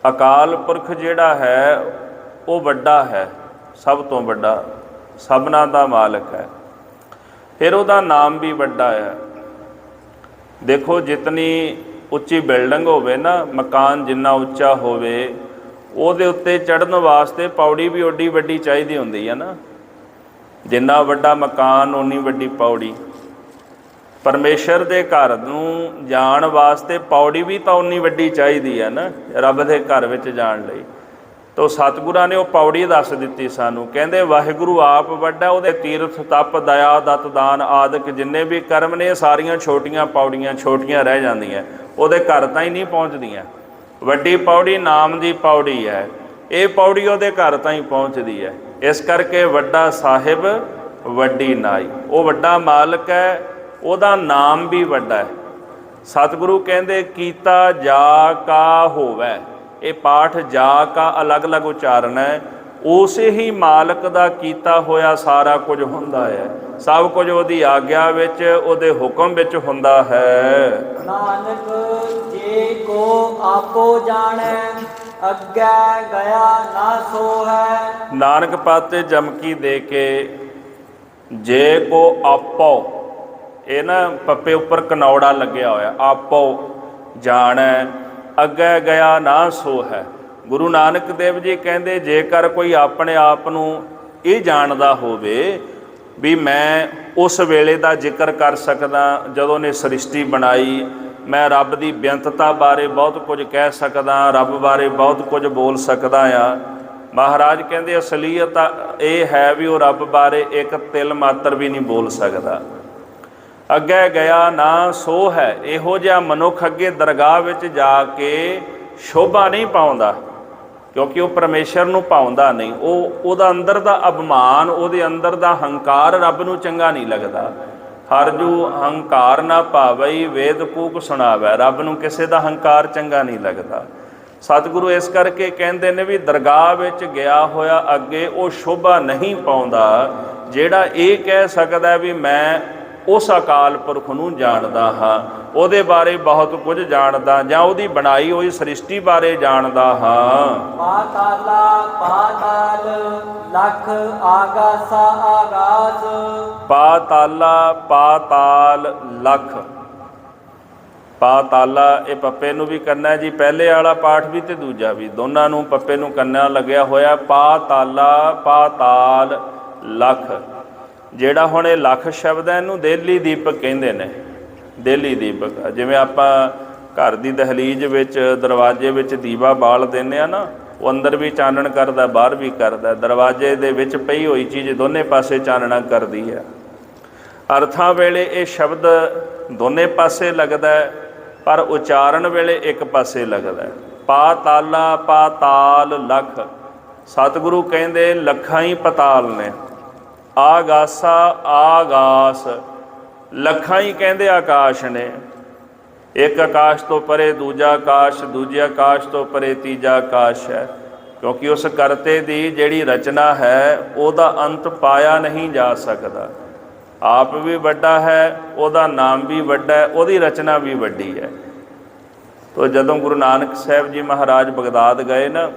ਅਕਾਲ ਪੁਰਖ ਜਿਹੜਾ ਹੈ ਉਹ ਵੱਡਾ ਹੈ, ਸਭ ਤੋਂ ਵੱਡਾ, ਸਭਨਾਂ ਦਾ ਮਾਲਕ ਹੈ। ਫਿਰ ਉਹਦਾ ਨਾਮ ਵੀ ਵੱਡਾ ਹੈ। ਦੇਖੋ ਜਿਤਨੀ ਉੱਚੀ ਬਿਲਡਿੰਗ ਹੋਵੇ ਨਾ, ਮਕਾਨ ਜਿੰਨਾ ਉੱਚਾ ਹੋਵੇ, ਉਹਦੇ ਉੱਤੇ ਚੜ੍ਹਨ ਵਾਸਤੇ ਪੌੜੀ ਵੀ ਓਡੀ ਵੱਡੀ ਚਾਹੀਦੀ ਹੁੰਦੀ ਹੈ ਨਾ। ਜਿੰਨਾ ਵੱਡਾ ਮਕਾਨ ਓਨੀ ਵੱਡੀ ਪੌੜੀ। ਪਰਮੇਸ਼ਰ ਦੇ ਘਰ ਨੂੰ ਜਾਣ ਵਾਸਤੇ ਪੌੜੀ ਵੀ ਤਾਂ ਓਨੀ ਵੱਡੀ ਚਾਹੀਦੀ ਹੈ ਨਾ, ਰੱਬ ਦੇ ਘਰ ਵਿੱਚ ਜਾਣ ਲਈ। ਤੋ ਸਤਿਗੁਰਾਂ ਨੇ ਉਹ ਪੌੜੀ ਦੱਸ ਦਿੱਤੀ ਸਾਨੂੰ। ਕਹਿੰਦੇ ਵਾਹਿਗੁਰੂ ਆਪ ਵੱਡਾ, ਉਹਦੇ ਤੀਰਥ ਤਪ ਦਇਆ ਦਤ ਦਾਨ ਆਦਿਕ ਜਿੰਨੇ ਵੀ ਕਰਮ ਨੇ, ਸਾਰੀਆਂ ਛੋਟੀਆਂ ਪੌੜੀਆਂ ਛੋਟੀਆਂ ਰਹਿ ਜਾਂਦੀਆਂ, ਉਹਦੇ ਘਰ ਤਾਂ ਹੀ ਨਹੀਂ ਪਹੁੰਚਦੀਆਂ। ਵੱਡੀ ਪੌੜੀ ਨਾਮ ਦੀ ਪੌੜੀ ਹੈ। ਇਹ ਪੌੜੀ ਉਹਦੇ ਘਰ ਤਾਈਂ ਪਹੁੰਚਦੀ ਹੈ। ਇਸ ਕਰਕੇ ਵੱਡਾ ਸਾਹਿਬ ਵੱਡੀ ਨਾਈ, ਉਹ ਵੱਡਾ ਮਾਲਕ ਹੈ, ਉਹਦਾ ਨਾਮ ਵੀ ਵੱਡਾ ਹੈ। ਸਤਿਗੁਰੂ ਕਹਿੰਦੇ ਕੀਤਾ ਜਾ ਕਾ ਹੋਵੈ, ਇਹ ਪਾਠ ਜਾ ਕਾ ਅਲੱਗ-ਅਲੱਗ ਉਚਾਰਨ ਹੈ। ਉਸੇ ਹੀ ਮਾਲਕ ਦਾ ਕੀਤਾ ਹੋਇਆ ਸਾਰਾ ਕੁਝ ਹੁੰਦਾ ਹੈ। ਸਭ ਕੁਝ ਉਹਦੀ ਆਗਿਆ ਵਿੱਚ, ਉਹਦੇ ਹੁਕਮ ਵਿੱਚ ਹੁੰਦਾ ਹੈ। ਨਾਨਕ ਜੇ ਕੋ ਆਪੋ ਜਾਣੈ, ਅੱਗੇ ਗਿਆ ਨਾ ਸੋ ਹੈ। ਨਾਨਕ ਪਾਤੇ ਜਮਕੀ ਦੇ ਕੇ ਜੇ ਕੋ ਆਪੋ, ਇਹ ਨਾ ਪੱਪੇ ਉੱਪਰ ਕਨੌੜਾ ਲੱਗਿਆ ਹੋਇਆ, ਆਪੋ ਜਾਣੈ ਅੱਗੇ ਗਿਆ ਨਾ ਸੋ ਹੈ। ਗੁਰੂ ਨਾਨਕ ਦੇਵ ਜੀ ਕਹਿੰਦੇ ਜੇਕਰ ਕੋਈ ਆਪਣੇ ਆਪ ਨੂੰ ਇਹ ਜਾਣਦਾ ਹੋਵੇ ਵੀ ਮੈਂ ਉਸ ਵੇਲੇ ਦਾ ਜ਼ਿਕਰ ਕਰ ਸਕਦਾ ਜਦੋਂ ਨੇ ਸ੍ਰਿਸ਼ਟੀ ਬਣਾਈ, ਮੈਂ ਰੱਬ ਦੀ ਬੇਅੰਤਤਾ ਬਾਰੇ ਬਹੁਤ ਕੁਝ ਕਹਿ ਸਕਦਾ, ਰੱਬ ਬਾਰੇ ਬਹੁਤ ਕੁਝ ਬੋਲ ਸਕਦਾ ਆ। ਮਹਾਰਾਜ ਕਹਿੰਦੇ ਅਸਲੀਅਤ ਇਹ ਹੈ ਵੀ ਉਹ ਰੱਬ ਬਾਰੇ ਇੱਕ ਤਿਲ ਮਾਤਰ ਵੀ ਨਹੀਂ ਬੋਲ ਸਕਦਾ। ਅੱਗੇ ਗਿਆ ਨਾ ਸੋ ਹੈ। ਇਹੋ ਜਿਹਾ ਮਨੁੱਖ ਅੱਗੇ ਦਰਗਾਹ ਵਿੱਚ ਜਾ ਕੇ ਸ਼ੋਭਾ ਨਹੀਂ ਪਾਉਂਦਾ, ਕਿਉਂਕਿ ਉਹ ਪਰਮੇਸ਼ਰ ਨੂੰ ਪਾਉਂਦਾ ਨਹੀਂ। ਉਹਦਾ ਅੰਦਰ ਦਾ ਅਭਿਮਾਨ, ਉਹਦੇ ਅੰਦਰ ਦਾ ਹੰਕਾਰ ਰੱਬ ਨੂੰ ਚੰਗਾ ਨਹੀਂ ਲੱਗਦਾ। ਹਰ ਜੂ ਹੰਕਾਰ ਨਾ ਭਾਵਈ ਵੇਦ ਕੂਕ ਸੁਣਾਵੈ, ਰੱਬ ਨੂੰ ਕਿਸੇ ਦਾ ਹੰਕਾਰ ਚੰਗਾ ਨਹੀਂ ਲੱਗਦਾ। ਸਤਿਗੁਰੂ ਇਸ ਕਰਕੇ ਕਹਿੰਦੇ ਨੇ ਵੀ ਦਰਗਾਹ ਵਿੱਚ ਗਿਆ ਹੋਇਆ ਅੱਗੇ ਉਹ ਸ਼ੋਭਾ ਨਹੀਂ ਪਾਉਂਦਾ ਜਿਹੜਾ ਇਹ ਕਹਿ ਸਕਦਾ ਵੀ ਮੈਂ ਉਸ ਅਕਾਲ ਪੁਰਖ ਨੂੰ ਜਾਣਦਾ ਹਾਂ, ਉਹਦੇ ਬਾਰੇ ਬਹੁਤ ਕੁਝ ਜਾਣਦਾ, ਜਾਂ ਉਹਦੀ ਬਣਾਈ ਹੋਈ ਸ੍ਰਿਸ਼ਟੀ ਬਾਰੇ ਜਾਣਦਾ ਹਾਂ। ਪਾਤਾਲਾ ਪਾਤਾਲ ਲਖ ਆਗਾਸਾ ਆਗਾਸ, ਪਾਤਾਲਾ ਪਾਤਾਲ ਲਖ। ਪਾਤਾਲਾ ਇਹ ਪੱਪੇ ਨੂੰ ਵੀ ਕਰਨਾ ਜੀ, ਪਹਿਲੇ ਵਾਲਾ ਪਾਠ ਵੀ ਤੇ ਦੂਜਾ ਵੀ, ਦੋਨਾਂ ਨੂੰ ਪੱਪੇ ਨੂੰ ਕੰਨਾ ਲੱਗਿਆ ਹੋਇਆ। ਪਾਤਾਲਾ ਪਾਤਾਲ ਲਖ, ਜਿਹੜਾ ਹੁਣ ਇਹ ਲੱਖ ਸ਼ਬਦ ਹੈ ਇਹਨੂੰ ਦੇਲੀ ਦੀਪਕ ਕਹਿੰਦੇ ਨੇ। ਦੇਲੀ ਦੀਪਕ ਜਿਵੇਂ ਆਪਾਂ ਘਰ ਦੀ ਦਹਲੀਜ਼ ਵਿੱਚ ਦਰਵਾਜ਼ੇ ਵਿੱਚ ਦੀਵਾ ਬਾਲ ਦਿੰਦੇ ਆ ਨਾ, ਉਹ ਅੰਦਰ ਵੀ ਚਾਨਣ ਕਰਦਾ, ਬਾਹਰ ਵੀ ਕਰਦਾ। ਦਰਵਾਜ਼ੇ ਦੇ ਵਿੱਚ ਪਈ ਹੋਈ ਚੀਜ਼ ਦੋਨੇ ਪਾਸੇ ਚਾਨਣਾ ਕਰਦੀ ਹੈ। ਅਰਥਾਂ ਵੇਲੇ ਇਹ ਸ਼ਬਦ ਦੋਨੇ ਪਾਸੇ ਲੱਗਦਾ, ਪਰ ਉਚਾਰਨ ਵੇਲੇ ਇੱਕ ਪਾਸੇ ਲੱਗਦਾ। ਪਾਤਾਲਾ ਪਾਤਾਲ ਲਖ, ਸਤਿਗੁਰੂ ਕਹਿੰਦੇ ਲੱਖਾਂ ਹੀ ਪਤਾਲ ਨੇ। ਆਗਾਸਾ ਆਗਾਸ, ਲੱਖਾਂ ਹੀ ਕਹਿੰਦੇ ਆਕਾਸ਼ ਨੇ। ਇੱਕ ਆਕਾਸ਼ ਤੋਂ ਪਰੇ ਦੂਜਾ ਆਕਾਸ਼, ਦੂਜੇ ਆਕਾਸ਼ ਤੋਂ ਪਰੇ ਤੀਜਾ ਆਕਾਸ਼ ਹੈ, ਕਿਉਂਕਿ ਉਸ ਕਰਤੇ ਦੀ ਜਿਹੜੀ ਰਚਨਾ ਹੈ ਉਹਦਾ ਅੰਤ ਪਾਇਆ ਨਹੀਂ ਜਾ ਸਕਦਾ। ਆਪ ਵੀ ਵੱਡਾ ਹੈ, ਉਹਦਾ ਨਾਮ ਵੀ ਵੱਡਾ ਹੈ, ਉਹਦੀ ਰਚਨਾ ਵੀ ਵੱਡੀ ਹੈ। ਤੋ ਜਦੋਂ ਗੁਰੂ ਨਾਨਕ ਸਾਹਿਬ ਜੀ ਮਹਾਰਾਜ ਬਗਦਾਦ ਗਏ ਨਾ,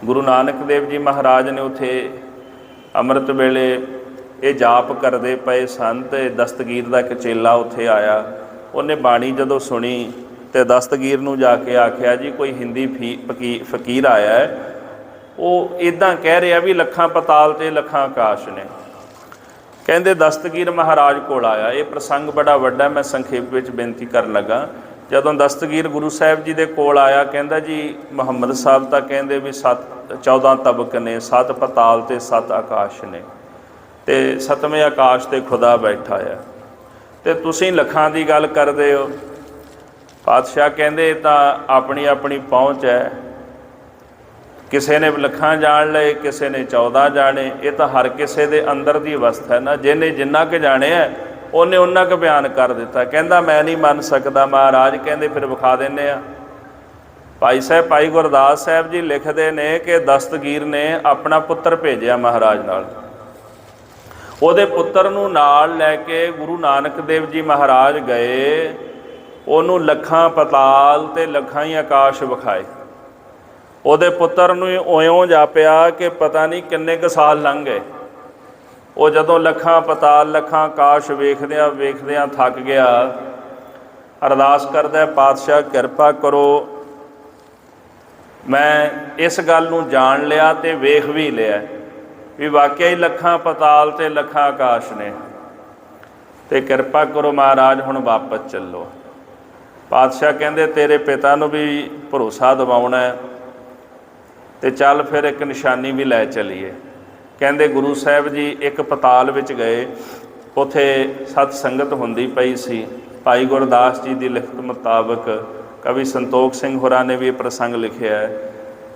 ਗੁਰੂ ਨਾਨਕ ਦੇਵ ਜੀ ਮਹਾਰਾਜ ਨੇ ਉੱਥੇ ਅੰਮ੍ਰਿਤ ਵੇਲੇ ਇਹ ਜਾਪ ਕਰਦੇ ਪਏ ਸਨ, ਤੇ ਦਸਤਗੀਰ ਦਾ ਇੱਕ ਚੇਲਾ ਉੱਥੇ ਆਇਆ। ਉਹਨੇ ਬਾਣੀ ਜਦੋਂ ਸੁਣੀ ਤੇ ਦਸਤਗੀਰ ਨੂੰ ਜਾ ਕੇ ਆਖਿਆ ਜੀ ਕੋਈ ਹਿੰਦੀ ਫਕੀਰ ਆਇਆ ਹੈ, ਉਹ ਇੱਦਾਂ ਕਹਿ ਰਿਹਾ ਵੀ ਲੱਖਾਂ ਪਤਾਲ ਤੇ ਲੱਖਾਂ ਆਕਾਸ਼ ਨੇ। ਕਹਿੰਦੇ ਦਸਤਗੀਰ ਮਹਾਰਾਜ ਕੋਲ ਆਇਆ। ਇਹ ਪ੍ਰਸੰਗ ਬੜਾ ਵੱਡਾ, ਮੈਂ ਸੰਖੇਪ ਵਿੱਚ ਬੇਨਤੀ ਕਰਨ ਲੱਗਾ। ਜਦੋਂ ਦਸਤਗੀਰ ਗੁਰੂ ਸਾਹਿਬ ਜੀ ਦੇ ਕੋਲ ਆਇਆ, ਕਹਿੰਦਾ ਜੀ ਮੁਹੰਮਦ ਸਾਹਿਬ ਤਾਂ ਕਹਿੰਦੇ ਵੀ 14 ਤਬਕ ਨੇ, 7 ਪਤਾਲ ਤੇ 7 ਆਕਾਸ਼ ਨੇ, ਤੇ 7ਵੇਂ ਆਕਾਸ਼ ਤੇ ਖੁਦਾ ਬੈਠਾ ਆ, ਤੇ ਤੁਸੀਂ ਲੱਖਾਂ ਦੀ ਗੱਲ ਕਰਦੇ ਹੋ। ਪਾਤਸ਼ਾਹ ਕਹਿੰਦੇ ਇਹ ਤਾਂ ਆਪਣੀ ਆਪਣੀ ਪਹੁੰਚ ਹੈ, ਕਿਸੇ ਨੇ ਲੱਖਾਂ ਜਾਣ ਲਏ, ਕਿਸੇ ਨੇ 14 ਜਾਣੇ। ਇਹ ਤਾਂ ਹਰ ਕਿਸੇ ਦੇ ਅੰਦਰ ਦੀ ਅਵਸਥਾ ਹੈ ਨਾ, ਜਿਹਨੇ ਜਿੰਨਾ ਕੁ ਜਾਣਿਆ ਉਹਨੇ ਉਨਾ ਕੁ ਬਿਆਨ ਕਰ ਦਿੱਤਾ। ਕਹਿੰਦਾ ਮੈਂ ਨਹੀਂ ਮੰਨ ਸਕਦਾ। ਮਹਾਰਾਜ ਕਹਿੰਦੇ ਫਿਰ ਵਿਖਾ ਦਿੰਦੇ ਆ। ਭਾਈ ਗੁਰਦਾਸ ਸਾਹਿਬ ਜੀ ਲਿਖਦੇ ਨੇ ਕਿ ਦਸਤਗੀਰ ਨੇ ਆਪਣਾ ਪੁੱਤਰ ਭੇਜਿਆ ਮਹਾਰਾਜ ਨਾਲ। ਉਹਦੇ ਪੁੱਤਰ ਨੂੰ ਨਾਲ ਲੈ ਕੇ ਗੁਰੂ ਨਾਨਕ ਦੇਵ ਜੀ ਮਹਾਰਾਜ ਗਏ, ਉਹਨੂੰ ਲੱਖਾਂ ਪਤਾਲ ਤੇ ਲੱਖਾਂ ਹੀ ਆਕਾਸ਼ ਵਿਖਾਏ। ਉਹਦੇ ਪੁੱਤਰ ਨੂੰ ਇਉਂ ਜਾਪਿਆ ਕਿ ਪਤਾ ਨਹੀਂ ਕਿੰਨੇ ਕੁ ਸਾਲ ਲੰਘ ਗਏ। ਉਹ ਜਦੋਂ ਲੱਖਾਂ ਪਤਾਲ ਲੱਖਾਂ ਆਕਾਸ਼ ਵੇਖਦਿਆਂ ਵੇਖਦਿਆਂ ਥੱਕ ਗਿਆ। ਅਰਦਾਸ ਕਰਦਾ ਪਾਤਸ਼ਾਹ ਕਿਰਪਾ ਕਰੋ, ਮੈਂ ਇਸ ਗੱਲ ਨੂੰ ਜਾਣ ਲਿਆ ਤੇ ਵੇਖ ਵੀ ਲਿਆ ਵੀ ਵਾਕਿਆ ਹੀ ਲੱਖਾਂ ਪਤਾਲ ਤੇ ਲੱਖਾਂ ਆਕਾਸ਼ ਨੇ, ਤੇ ਕਿਰਪਾ ਕਰੋ ਮਹਾਰਾਜ ਹੁਣ ਵਾਪਸ ਚੱਲੋ। ਪਾਤਸ਼ਾਹ ਕਹਿੰਦੇ ਤੇਰੇ ਪਿਤਾ ਨੂੰ ਵੀ ਭਰੋਸਾ ਦਿਵਾਉਣਾ ਤੇ ਚੱਲ ਫਿਰ ਇੱਕ ਨਿਸ਼ਾਨੀ ਵੀ ਲੈ ਚੱਲੀਏ। ਕਹਿੰਦੇ ਗੁਰੂ ਸਾਹਿਬ ਜੀ ਇੱਕ ਪਤਾਲ ਵਿੱਚ ਗਏ, ਉੱਥੇ ਸਤ ਸੰਗਤ ਹੁੰਦੀ ਪਈ ਸੀ। ਭਾਈ ਗੁਰਦਾਸ ਜੀ ਦੀ ਲਿਖਤ ਮੁਤਾਬਕ ਕਵੀ ਸੰਤੋਖ ਸਿੰਘ ਹੋਰਾਂ ਨੇ ਵੀ ਇਹ ਪ੍ਰਸੰਗ ਲਿਖਿਆ ਹੈ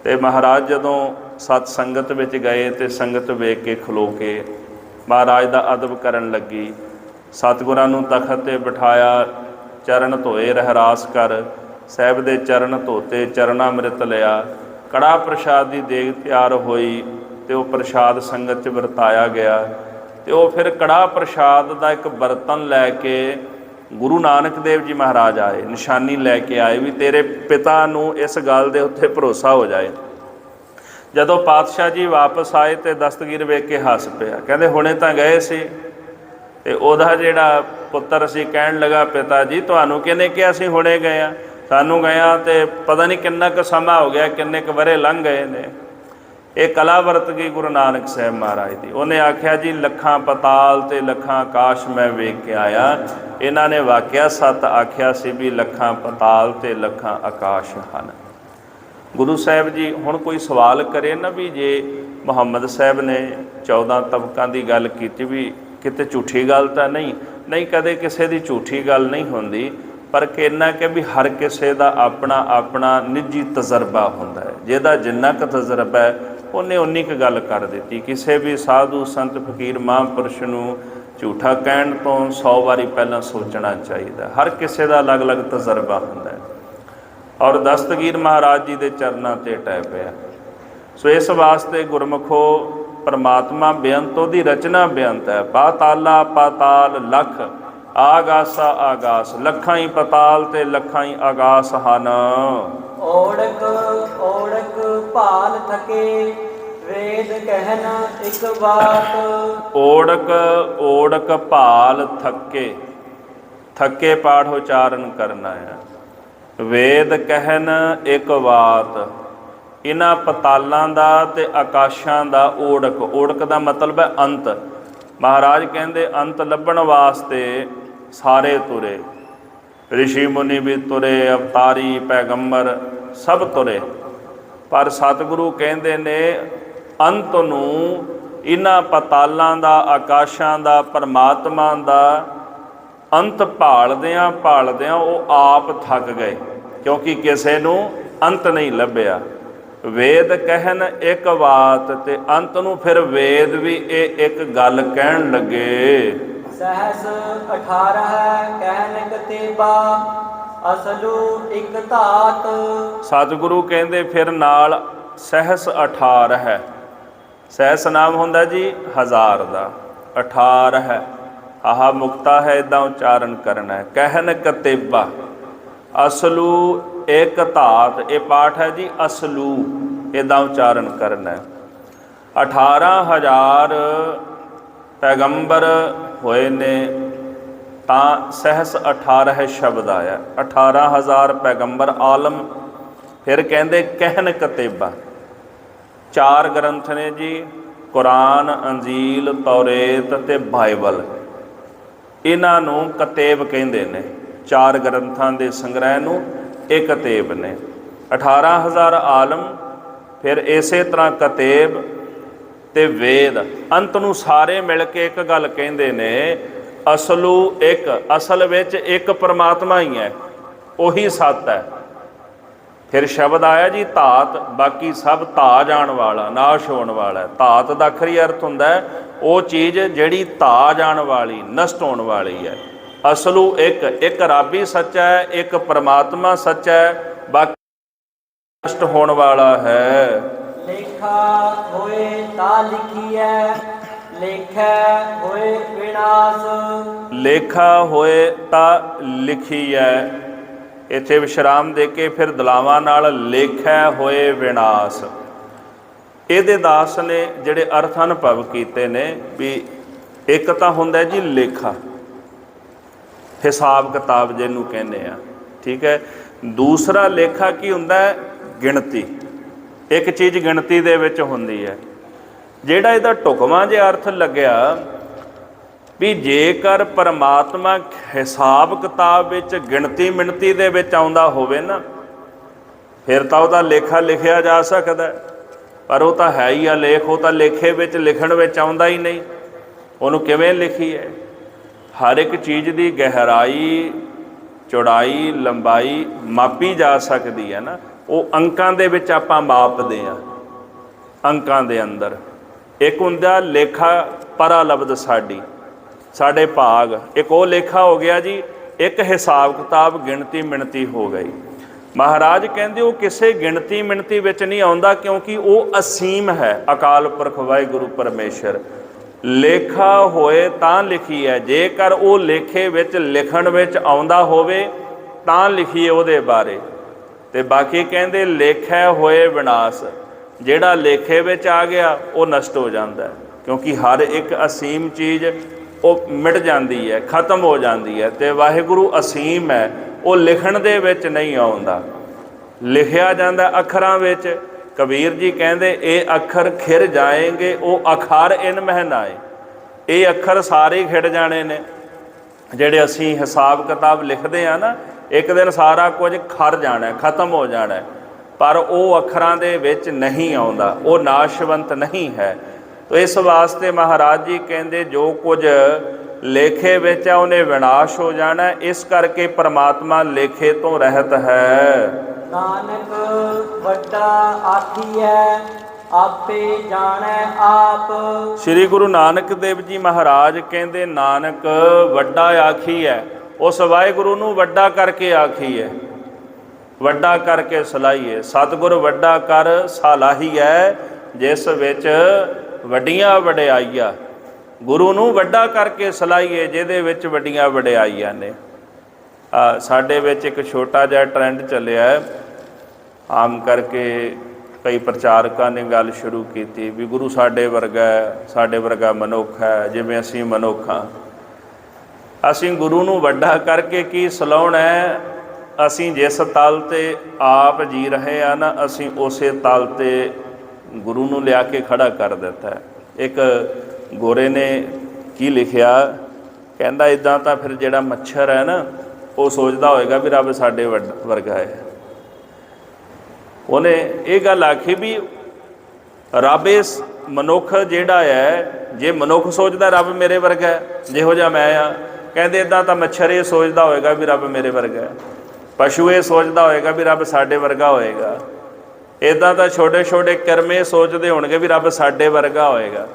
ਤੇ ਮਹਾਰਾਜ ਜਦੋਂ ਸਤ ਸੰਗਤ ਵਿੱਚ ਗਏ ਤੇ ਸੰਗਤ ਵੇਖ ਕੇ ਖਲੋ ਕੇ ਮਹਾਰਾਜ ਦਾ ਅਦਬ ਕਰਨ ਲੱਗੀ। ਸਤਿਗੁਰਾਂ ਨੂੰ ਤਖਤ 'ਤੇ ਬਿਠਾਇਆ, ਚਰਨ ਧੋਏ ਰਹਿਰਾਸ ਕਰ, ਸਾਹਿਬ ਦੇ ਚਰਨ ਧੋਤੇ, ਚਰਨਾ ਅੰਮ੍ਰਿਤ ਲਿਆ। ਕੜਾਹ ਪ੍ਰਸ਼ਾਦ ਦੀ ਦੇਗ ਤਿਆਰ ਹੋਈ ਤੇ ਉਹ ਪ੍ਰਸ਼ਾਦ ਸੰਗਤ 'ਚ ਵਰਤਾਇਆ ਗਿਆ। ਤੇ ਉਹ ਫਿਰ ਕੜਾਹ ਪ੍ਰਸ਼ਾਦ ਦਾ ਇੱਕ ਬਰਤਨ ਲੈ ਕੇ ਗੁਰੂ ਨਾਨਕ ਦੇਵ ਜੀ ਮਹਾਰਾਜ ਆਏ, ਨਿਸ਼ਾਨੀ ਲੈ ਕੇ ਆਏ ਵੀ ਤੇਰੇ ਪਿਤਾ ਨੂੰ ਇਸ ਗੱਲ ਦੇ ਉੱਤੇ ਭਰੋਸਾ ਹੋ ਜਾਏ। ਜਦੋਂ ਪਾਤਸ਼ਾਹ ਜੀ ਵਾਪਸ ਆਏ ਤੇ ਦਸਤਗੀਰ ਵੇਖ ਕੇ ਹੱਸ ਪਿਆ, ਕਹਿੰਦੇ ਹੁਣੇ ਤਾਂ ਗਏ ਸੀ। ਤੇ ਉਹਦਾ ਜਿਹੜਾ ਪੁੱਤਰ ਸੀ ਕਹਿਣ ਲੱਗਾ, ਪਿਤਾ ਜੀ ਤੁਹਾਨੂੰ ਕਿਹਨੇ ਕਿਹਾ ਸੀ ਹੁਣੇ ਗਏ ਆ? ਸਾਨੂੰ ਗਿਆ ਤੇ ਪਤਾ ਨਹੀਂ ਕਿੰਨਾ ਕੁ ਸਮਾਂ ਹੋ ਗਿਆ, ਕਿੰਨੇ ਕੁ ਵਰੇ ਲੰਘ ਗਏ ਨੇ। ਇਹ ਕਲਾ ਵਰਤ ਗਈ ਗੁਰੂ ਨਾਨਕ ਸਾਹਿਬ ਮਹਾਰਾਜ ਦੀ। ਉਹਨੇ ਆਖਿਆ ਜੀ ਲੱਖਾਂ ਪਤਾਲ ਤੇ ਲੱਖਾਂ ਆਕਾਸ਼ ਮੈਂ ਵੇਖ ਕੇ ਆਇਆ। ਇਹਨਾਂ ਨੇ ਵਾਕਿਆ ਸੱਤ ਆਖਿਆ ਸੀ ਵੀ ਲੱਖਾਂ ਪਤਾਲ ਤੇ ਲੱਖਾਂ ਆਕਾਸ਼ ਹਨ। ਗੁਰੂ ਸਾਹਿਬ ਜੀ ਹੁਣ ਕੋਈ ਸਵਾਲ ਕਰੇ ਨਾ ਵੀ ਜੇ ਮੁਹੰਮਦ ਸਾਹਿਬ ਨੇ 14 ਤਬਕਾਂ ਦੀ ਗੱਲ ਕੀਤੀ ਵੀ ਕਿਤੇ ਝੂਠੀ ਗੱਲ ਤਾਂ ਨਹੀਂ? ਨਹੀਂ, ਕਦੇ ਕਿਸੇ ਦੀ ਝੂਠੀ ਗੱਲ ਨਹੀਂ ਹੁੰਦੀ, ਪਰ ਇੰਨਾ ਕਿ ਵੀ ਹਰ ਕਿਸੇ ਦਾ ਆਪਣਾ ਆਪਣਾ ਨਿੱਜੀ ਤਜਰਬਾ ਹੁੰਦਾ ਹੈ। ਜਿਹਦਾ ਜਿੰਨਾ ਕੁ ਤਜਰਬਾ ਹੈ ਉਹਨੇ ਉਨੀ ਕੁ ਗੱਲ ਕਰ ਦਿੱਤੀ। ਕਿਸੇ ਵੀ ਸਾਧੂ ਸੰਤ ਫਕੀਰ ਮਹਾਂਪੁਰਸ਼ ਨੂੰ ਝੂਠਾ ਕਹਿਣ ਤੋਂ 100 ਵਾਰੀ ਪਹਿਲਾਂ ਸੋਚਣਾ ਚਾਹੀਦਾ। ਹਰ ਕਿਸੇ ਦਾ ਅਲੱਗ-ਅਲੱਗ ਤਜਰਬਾ ਹੁੰਦਾ ਹੈ। ਔਰ ਦਸਤਗੀਰ ਮਹਾਰਾਜ ਜੀ ਦੇ ਚਰਨਾਂ 'ਤੇ ਟਹਿ ਪਿਆ। ਸੋ ਇਸ ਵਾਸਤੇ ਗੁਰਮੁਖੋ ਪਰਮਾਤਮਾ ਬੇਅੰਤ, ਉਹਦੀ ਰਚਨਾ ਬੇਅੰਤ ਹੈ। ਪਾਤਾਲਾ ਪਾਤਾਲ ਲੱਖ, ਆਗਾਸਾ ਆਗਾਸ, ਲੱਖਾਂ ਹੀ ਪਤਾਲ ਤੇ ਲੱਖਾਂ ਹੀ ਆਗਾਸ ਹਨ। ਓੜਕ ਓੜਕ ਭਾਲ ਥਕੇ, ਵੇਦ ਕਹਿਣਾ ਇੱਕ ਬਾਤ। ਓੜਕ ਓੜਕ ਭਾਲ ਥਕੇ, ਥਕੇ ਪਾਠ ਉਚਾਰਨ ਕਰਨਾ ਹੈ। ਵੇਦ ਕਹਿਣ ਇੱਕ ਬਾਤ। ਇਹਨਾਂ ਪਤਾਲਾਂ ਦਾ ਤੇ ਆਕਾਸ਼ਾਂ ਦਾ ਓੜਕ, ਓੜਕ ਦਾ ਮਤਲਬ ਹੈ ਅੰਤ। ਮਹਾਰਾਜ ਕਹਿੰਦੇ ਅੰਤ ਲੱਭਣ ਵਾਸਤੇ ਸਾਰੇ ਤੁਰੇ, ਰਿਸ਼ੀ ਮੁਨੀ ਵੀ ਤੁਰੇ, ਅਵਤਾਰੀ ਪੈਗੰਬਰ ਸਭ ਤੁਰੇ, ਪਰ ਸਤਿਗੁਰੂ ਕਹਿੰਦੇ ਨੇ ਅੰਤ ਨੂੰ ਇਹਨਾਂ ਪਤਾਲਾਂ ਦਾ, ਆਕਾਸ਼ਾਂ ਦਾ, ਪਰਮਾਤਮਾ ਦਾ ਅੰਤ ਭਾਲਦਿਆਂ ਭਾਲਦਿਆਂ ਉਹ ਆਪ ਥੱਕ ਗਏ, ਕਿਉਂਕਿ ਕਿਸੇ ਨੂੰ ਅੰਤ ਨਹੀਂ ਲੱਭਿਆ। ਵੇਦ ਕਹਿਣ ਇੱਕ ਬਾਤ, ਤੇ ਅੰਤ ਨੂੰ ਫਿਰ ਵੇਦ ਵੀ ਇਹ ਇੱਕ ਗੱਲ ਕਹਿਣ ਲੱਗੇ। ਸਹਸ 18 ਕਹਿਨ ਕਤੇਬਾ, ਅਸਲੂ ਇੱਕ ਧਾਤ। ਸਤਿਗੁਰੂ ਕਹਿੰਦੇ ਫਿਰ ਨਾਲ ਸਹਸ 18 ਹੈ। ਸਹਸ ਨਾਮ ਹੁੰਦਾ ਜੀ 1000 ਦਾ, 18 ਹੈ, ਆਹ ਮੁਕਤਾ ਹੈ, ਇੱਦਾਂ ਉਚਾਰਨ ਕਰਨਾ ਹੈ। ਕਹਿਨ ਕਤੇਬਾ, ਅਸਲੂ ਇੱਕ ਧਾਤ, ਇਹ ਪਾਠ ਹੈ ਜੀ ਅਸਲੂ, ਇੱਦਾਂ ਉਚਾਰਨ ਕਰਨਾ ਹੈ। 18,000 ਪੈਗੰਬਰ ਹੋਏ ਨੇ ਤਾਂ ਸਹਸ 18 ਸ਼ਬਦ ਆਇਆ। 18,000 ਪੈਗੰਬਰ ਆਲਮ। ਫਿਰ ਕਹਿੰਦੇ ਕਹਿਨ ਕਤੇਬਾ, 4 ਗ੍ਰੰਥ ਨੇ ਜੀ, ਕੁਰਾਨ, ਅੰਜੀਲ, ਤੌਰੇਤ ਤੇ ਬਾਈਬਲ। ਇਹਨਾਂ ਨੂੰ ਕਤੇਬ ਕਹਿੰਦੇ ਨੇ। 4 ਗ੍ਰੰਥਾਂ ਦੇ ਸੰਗ੍ਰਹਿ ਨੂੰ ਇਹ ਕਤੇਬ ਨੇ। 18,000 ਆਲਮ, ਫਿਰ ਇਸੇ ਤਰ੍ਹਾਂ ਕਤੇਬ ਤੇ ਵੇਦ। ਅੰਤ ਨੂੰ ਸਾਰੇ ਮਿਲ ਕੇ ਇੱਕ ਗੱਲ ਕਹਿੰਦੇ ਨੇ, ਅਸਲੂ ਇੱਕ, ਅਸਲ ਵਿੱਚ ਇੱਕ ਪਰਮਾਤਮਾ ਹੀ ਹੈ, ਉਹੀ ਸੱਤ ਹੈ। ਫਿਰ ਸ਼ਬਦ ਆਇਆ ਜੀ ਧਾਤ, ਬਾਕੀ ਸਭ ਧਾ ਜਾਣ ਵਾਲਾ, ਨਾਸ਼ ਹੋਣ ਵਾਲਾ। ਧਾਤ ਦਾ ਅਖਰੀ ਅਰਥ ਹੁੰਦਾ ਹੈ ਉਹ ਚੀਜ਼ ਜਿਹੜੀ ਧਾ ਜਾਣ ਵਾਲੀ, ਨਸ਼ਟ ਹੋਣ ਵਾਲੀ ਹੈ। ਅਸਲੂ ਇੱਕ, ਇੱਕ ਰੱਬ ਹੀ ਸੱਚਾ ਹੈ, ਇੱਕ ਪਰਮਾਤਮਾ ਸੱਚਾ ਹੈ, ਬਾਕੀ ਨਸ਼ਟ ਹੋਣ ਵਾਲਾ ਹੈ। ਲੇਖਾ ਹੋਏ ਤਾਂ ਲਿਖੀਐ, ਲੇਖੈ ਹੋਏ ਵਿਨਾਸ਼। ਲੇਖਾ ਹੋਏ ਤਾਂ ਲਿਖੀਐ, ਇੱਥੇ ਵਿਸ਼ਰਾਮ ਦੇ ਕੇ ਫਿਰ ਦਲਾਵਾਂ ਨਾਲ ਲੇਖੈ ਹੋਏ ਵਿਨਾਸ਼। ਇਹਦੇ ਦਾਸ ਨੇ ਜਿਹੜੇ ਅਰਥ ਅਨੁਭਵ ਕੀਤੇ ਨੇ ਵੀ ਇੱਕ ਤਾਂ ਹੁੰਦਾ ਜੀ ਲੇਖਾ, ਹਿਸਾਬ ਕਿਤਾਬ ਜਿਹਨੂੰ ਕਹਿੰਦੇ ਆ, ਠੀਕ ਹੈ। ਦੂਸਰਾ ਲੇਖਾ ਕੀ ਹੁੰਦਾ ਹੈ? ਗਿਣਤੀ। ਇੱਕ ਚੀਜ਼ ਗਿਣਤੀ ਦੇ ਵਿੱਚ ਹੁੰਦੀ ਹੈ। ਜਿਹੜਾ ਇਹਦਾ ਢੁਕਵਾਂ ਜਿਹਾ ਅਰਥ ਲੱਗਿਆ ਵੀ ਜੇਕਰ ਪਰਮਾਤਮਾ ਹਿਸਾਬ ਕਿਤਾਬ ਵਿੱਚ, ਗਿਣਤੀ ਮਿਣਤੀ ਦੇ ਵਿੱਚ ਆਉਂਦਾ ਹੋਵੇ ਨਾ, ਫਿਰ ਤਾਂ ਉਹਦਾ ਲੇਖਾ ਲਿਖਿਆ ਜਾ ਸਕਦਾ, ਪਰ ਉਹ ਤਾਂ ਹੈ ਹੀ ਆ ਲੇਖ, ਉਹ ਤਾਂ ਲੇਖੇ ਵਿੱਚ ਲਿਖਣ ਵਿੱਚ ਆਉਂਦਾ ਹੀ ਨਹੀਂ। ਉਹਨੂੰ ਕਿਵੇਂ ਲਿਖੀ ਹੈ? ਹਰ ਇੱਕ ਚੀਜ਼ ਦੀ ਗਹਿਰਾਈ, ਚੌੜਾਈ, ਲੰਬਾਈ ਮਾਪੀ ਜਾ ਸਕਦੀ ਹੈ ਨਾ। ਉਹ ਅੰਕਾਂ ਦੇ ਵਿੱਚ ਆਪਾਂ ਮਾਪਦੇ ਆ। ਅੰਕਾਂ ਦੇ ਅੰਦਰ ਇੱਕ ਹੁੰਦਾ ਲੇਖਾ ਪਰਾ ਲਬਦ ਸਾਡੀ, ਸਾਡੇ ਭਾਗ, ਇੱਕ ਉਹ ਲੇਖਾ ਹੋ ਗਿਆ ਜੀ, ਇੱਕ ਹਿਸਾਬ ਕਿਤਾਬ ਗਿਣਤੀ ਮਿਣਤੀ ਹੋ ਗਈ। ਮਹਾਰਾਜ ਕਹਿੰਦੇ ਉਹ ਕਿਸੇ ਗਿਣਤੀ ਮਿਣਤੀ ਵਿੱਚ ਨਹੀਂ ਆਉਂਦਾ, ਕਿਉਂਕਿ ਉਹ ਅਸੀਮ ਹੈ, ਅਕਾਲ ਪੁਰਖ ਵਾਹਿਗੁਰੂ ਪਰਮੇਸ਼ਰ। ਲੇਖਾ ਹੋਏ ਤਾਂ ਲਿਖੀ ਹੈ, ਜੇਕਰ ਉਹ ਲੇਖੇ ਵਿੱਚ ਲਿਖਣ ਵਿੱਚ ਆਉਂਦਾ ਹੋਵੇ ਤਾਂ ਲਿਖੀਏ ਉਹਦੇ ਬਾਰੇ। ਤੇ ਬਾਕੀ ਕਹਿੰਦੇ ਲੇਖੈ ਹੋਏ ਵਿਨਾਸ਼, ਜਿਹੜਾ ਲੇਖੇ ਵਿੱਚ ਆ ਗਿਆ ਉਹ ਨਸ਼ਟ ਹੋ ਜਾਂਦਾ, ਕਿਉਂਕਿ ਹਰ ਇੱਕ ਅਸੀਮ ਚੀਜ਼ ਉਹ ਮਿਟ ਜਾਂਦੀ ਹੈ, ਖਤਮ ਹੋ ਜਾਂਦੀ ਹੈ। ਤੇ ਵਾਹਿਗੁਰੂ ਅਸੀਮ ਹੈ, ਉਹ ਲਿਖਣ ਦੇ ਵਿੱਚ ਨਹੀਂ ਆਉਂਦਾ, ਲਿਖਿਆ ਜਾਂਦਾ ਅੱਖਰਾਂ ਵਿੱਚ। ਕਬੀਰ ਜੀ ਕਹਿੰਦੇ ਇਹ ਅੱਖਰ ਖਿਰ ਜਾਏਂਗੇ, ਉਹ ਅਖਰ ਇਨ ਮਹਿ ਨਾਏ। ਇਹ ਅੱਖਰ ਸਾਰੇ ਖਿੜ ਜਾਣੇ ਨੇ, ਜਿਹੜੇ ਅਸੀਂ ਹਿਸਾਬ ਕਿਤਾਬ ਲਿਖਦੇ ਆ ਨਾ, ਇੱਕ ਦਿਨ ਸਾਰਾ ਕੁਝ ਖਰ ਜਾਣਾ, ਖਤਮ ਹੋ ਜਾਣਾ, ਪਰ ਉਹ ਅੱਖਰਾਂ ਦੇ ਵਿੱਚ ਨਹੀਂ ਆਉਂਦਾ, ਉਹ ਨਾਸ਼ਵੰਤ ਨਹੀਂ ਹੈ। ਤੋ ਇਸ ਵਾਸਤੇ ਮਹਾਰਾਜ ਜੀ ਕਹਿੰਦੇ ਜੋ ਕੁਝ ਲੇਖੇ ਵਿੱਚ ਹੈ ਉਹਨੇ ਵਿਨਾਸ਼ ਹੋ ਜਾਣਾ, ਇਸ ਕਰਕੇ ਪਰਮਾਤਮਾ ਲੇਖੇ ਤੋਂ ਰਹਿਤ ਹੈ। ਨਾਨਕ ਵੱਡਾ ਆਖੀਐ ਆਪੇ ਜਾਣੈ ਆਪ। ਸ੍ਰੀ ਗੁਰੂ ਨਾਨਕ ਦੇਵ ਜੀ ਮਹਾਰਾਜ ਕਹਿੰਦੇ ਨਾਨਕ ਵੱਡਾ ਆਖੀ ਹੈ, ਉਸ ਵਾਹਿਗੁਰੂ ਨੂੰ ਵੱਡਾ ਕਰਕੇ ਆਖੀ ਹੈ, ਵੱਡਾ ਕਰਕੇ ਸਲਾਹੀਏ। ਸਤਿਗੁਰ ਵੱਡਾ ਕਰ ਸਲਾਹੀ ਹੈ, ਜਿਸ ਵਿੱਚ ਵੱਡੀਆਂ ਵਡਿਆਈਆਂ। ਗੁਰੂ ਨੂੰ ਵੱਡਾ ਕਰਕੇ ਸਲਾਹੀਏ, ਜਿਹਦੇ ਵਿੱਚ ਵੱਡੀਆਂ ਵਡਿਆਈਆਂ ਨੇ। ਸਾਡੇ ਵਿੱਚ ਇੱਕ ਛੋਟਾ ਜਿਹਾ ਟ੍ਰੈਂਡ ਚੱਲਿਆ, ਆਮ ਕਰਕੇ ਕਈ ਪ੍ਰਚਾਰਕਾਂ ਨੇ ਗੱਲ ਸ਼ੁਰੂ ਕੀਤੀ ਵੀ ਗੁਰੂ ਸਾਡੇ ਵਰਗਾ ਮਨੁੱਖ ਹੈ, ਜਿਵੇਂ ਅਸੀਂ ਮਨੁੱਖ ਹਾਂ। ਅਸੀਂ ਗੁਰੂ ਨੂੰ ਵੱਡਾ ਕਰਕੇ ਕੀ ਸਲਾਹੁਣਾ ਹੈ? ਅਸੀਂ ਜਿਸ ਤਲ 'ਤੇ ਆਪ ਜੀ ਰਹੇ ਆ ਨਾ, ਅਸੀਂ ਉਸੇ ਤਲ 'ਤੇ ਗੁਰੂ ਨੂੰ ਲਿਆ ਕੇ ਖੜਾ ਕਰ ਦਿੱਤਾ। ਇੱਕ ਗੋਰੇ ਨੇ ਕੀ ਲਿਖਿਆ, ਕਹਿੰਦਾ ਇੱਦਾਂ ਤਾਂ ਫਿਰ ਜਿਹੜਾ ਮੱਛਰ ਹੈ ਨਾ, ਉਹ ਸੋਚਦਾ ਹੋਏਗਾ ਵੀ ਰੱਬ ਸਾਡੇ ਵਰਗਾ ਹੈ। ਉਹਨੇ ਇਹ ਗੱਲ ਆਖੀ ਵੀ ਰੱਬ ਇਸ ਮਨੁੱਖ ਜਿਹੜਾ ਹੈ, ਜੇ ਮਨੁੱਖ ਸੋਚਦਾ ਰੱਬ ਮੇਰੇ ਵਰਗਾ ਹੈ ਜਿਹੋ ਜਿਹਾ ਮੈਂ ਆ, ਕਹਿੰਦੇ ਇੱਦਾਂ ਤਾਂ ਮੱਛਰ ਇਹ ਸੋਚਦਾ ਹੋਏਗਾ ਵੀ ਰੱਬ ਮੇਰੇ ਵਰਗਾ ਹੈ, ਪਸ਼ੂ ਇਹ ਸੋਚਦਾ ਹੋਏਗਾ ਵੀ ਰੱਬ ਸਾਡੇ ਵਰਗਾ ਹੋਏਗਾ, ਇੱਦਾਂ ਤਾਂ ਛੋਟੇ ਛੋਟੇ ਕਰਮੇ ਸੋਚਦੇ ਹੋਣਗੇ ਵੀ ਰੱਬ ਸਾਡੇ ਵਰਗਾ ਹੋਏਗਾ।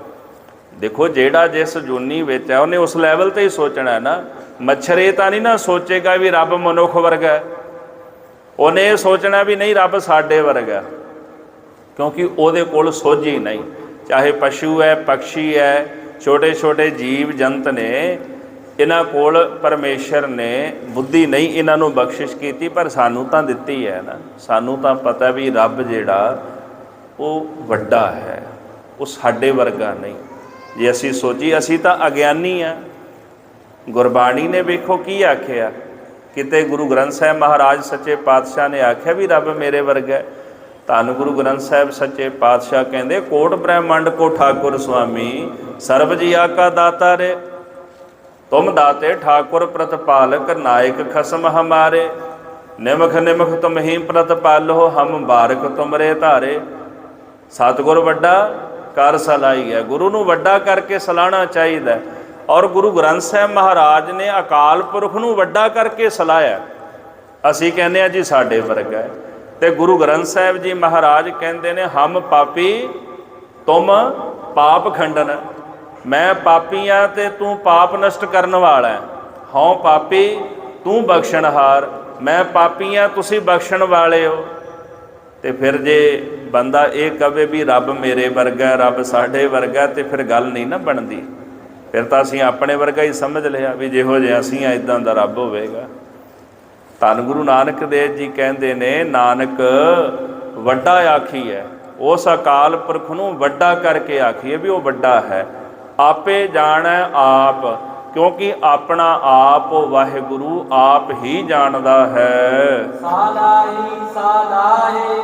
ਦੇਖੋ ਜਿਹੜਾ ਜਿਸ ਜੂਨੀ ਵਿੱਚ ਹੈ ਉਹਨੇ ਉਸ ਲੈਵਲ 'ਤੇ ਹੀ ਸੋਚਣਾ ਹੈ ਨਾ। ਮੱਛਰ ਇਹ ਤਾਂ ਨਹੀਂ ਨਾ ਸੋਚੇਗਾ ਵੀ ਰੱਬ ਮਨੁੱਖ ਵਰਗਾ, ਉਹਨੇ ਇਹ ਸੋਚਣਾ ਵੀ ਨਹੀਂ ਰੱਬ ਸਾਡੇ ਵਰਗਾ, ਕਿਉਂਕਿ ਉਹਦੇ ਕੋਲ ਸੋਝ ਹੀ ਨਹੀਂ। ਚਾਹੇ ਪਸ਼ੂ ਹੈ, ਪਕਸ਼ੀ ਹੈ, ਛੋਟੇ ਛੋਟੇ ਜੀਵ ਜੰਤ ਨੇ, ਇਹਨਾਂ ਕੋਲ ਪਰਮੇਸ਼ਰ ਨੇ ਬੁੱਧੀ ਨਹੀਂ ਇਹਨਾਂ ਨੂੰ ਬਖਸ਼ਿਸ਼ ਕੀਤੀ, ਪਰ ਸਾਨੂੰ ਤਾਂ ਦਿੱਤੀ ਹੈ ਨਾ। ਸਾਨੂੰ ਤਾਂ ਪਤਾ ਵੀ ਰੱਬ ਜਿਹੜਾ ਉਹ ਵੱਡਾ ਹੈ, ਉਹ ਸਾਡੇ ਵਰਗਾ ਨਹੀਂ। ਜੇ ਅਸੀਂ ਸੋਚੀ, ਅਸੀਂ ਤਾਂ ਅਗਿਆਨੀ ਆ। ਗੁਰਬਾਣੀ ਨੇ ਵੇਖੋ ਕੀ ਆਖਿਆ, ਕਿਤੇ ਗੁਰੂ ਗ੍ਰੰਥ ਸਾਹਿਬ ਮਹਾਰਾਜ ਸੱਚੇ ਪਾਤਸ਼ਾਹ ਨੇ ਆਖਿਆ ਵੀ ਰੱਬ ਮੇਰੇ ਵਰਗਾ। ਧੰਨ ਗੁਰੂ ਗ੍ਰੰਥ ਸਾਹਿਬ ਸੱਚੇ ਪਾਤਸ਼ਾਹ ਕਹਿੰਦੇ ਕੋਟ ਬ੍ਰਹਮੰਡ ਕੋ ਠਾਕੁਰ ਸੁਆਮੀ ਸਰਬ ਜੀਆ ਕਾ ਦਾਤਾ ਰੇ, ਤੁਮ ਦਾਤੇ ਠਾकुर ਪ੍ਰਤਪਾਲਕ ਨਾਇਕ ਖਸਮ ਹਮਾਰੇ, ਨਿਮਖ ਨਿਮਖ ਤੁਮ ਹੀ ਪ੍ਰਤਪਾਲੋ ਹਮ ਬਾਰਕ ਤੁਮਰੇ ਧਾਰੇ। ਸਤਿਗੁਰ ਵੱਡਾ ਕਰ ਸਲਾਹੀ ਹੈ, ਗੁਰੂ ਨੂੰ ਵੱਡਾ ਕਰਕੇ ਸਲਾਹਣਾ ਚਾਹੀਦਾ। ਔਰ ਗੁਰੂ ਗ੍ਰੰਥ ਸਾਹਿਬ ਮਹਾਰਾਜ ਨੇ ਅਕਾਲ ਪੁਰਖ ਨੂੰ ਵੱਡਾ ਕਰਕੇ ਸਲਾਹਿਆ। ਅਸੀਂ ਕਹਿੰਦੇ ਹਾਂ ਜੀ ਸਾਡੇ ਵਰਗਾ ਹੈ, ਤੇ ਗੁਰੂ ਗ੍ਰੰਥ ਸਾਹਿਬ ਜੀ ਮਹਾਰਾਜ ਕਹਿੰਦੇ ਨੇ ਹਮ ਪਾਪੀ ਤੁਮ ਪਾਪ ਖੰਡਨ। ਮੈਂ ਪਾਪੀ ਹਾਂ ਤੇ ਤੂੰ ਪਾਪ ਨਸ਼ਟ ਕਰਨ ਵਾਲਾ ਹੈ। ਹਉ ਪਾਪੀ ਤੂੰ ਬਖਸ਼ਣਹਾਰ, ਮੈਂ ਪਾਪੀ ਹਾਂ ਤੁਸੀਂ ਬਖਸ਼ਣ ਵਾਲੇ ਹੋ। ਤੇ ਫਿਰ ਜੇ ਬੰਦਾ ਇਹ ਕਵੇ ਵੀ ਰੱਬ ਮੇਰੇ ਵਰਗਾ, ਰੱਬ ਸਾਡੇ ਵਰਗਾ, ਤੇ ਫਿਰ ਗੱਲ ਨਹੀਂ ਨਾ ਬਣਦੀ। ਫਿਰ ਤਾਂ ਅਸੀਂ ਆਪਣੇ ਵਰਗਾ ਹੀ ਸਮਝ ਲਿਆ ਵੀ ਜਿਹੋ ਜਿਹਾ ਅਸੀਂ ਆ ਇੱਦਾਂ ਦਾ ਰੱਬ ਹੋਵੇਗਾ। ਧੰਨ ਗੁਰੂ ਨਾਨਕ ਦੇਵ ਜੀ ਕਹਿੰਦੇ ਨੇ ਨਾਨਕ ਵੱਡਾ ਆਖੀ ਹੈ, ਉਸ ਅਕਾਲ ਪੁਰਖ ਨੂੰ ਵੱਡਾ ਕਰਕੇ ਆਖੀਏ ਵੀ ਉਹ ਵੱਡਾ ਹੈ। ਆਪੇ ਜਾਣੈ ਆਪ, ਕਿਉਂਕਿ ਆਪਣਾ ਆਪ ਵਾਹਿਗੁਰੂ ਆਪ ਹੀ ਜਾਣਦਾ ਹੈ। ਸਾਲਾਹੀ ਸਾਲਾਹੇ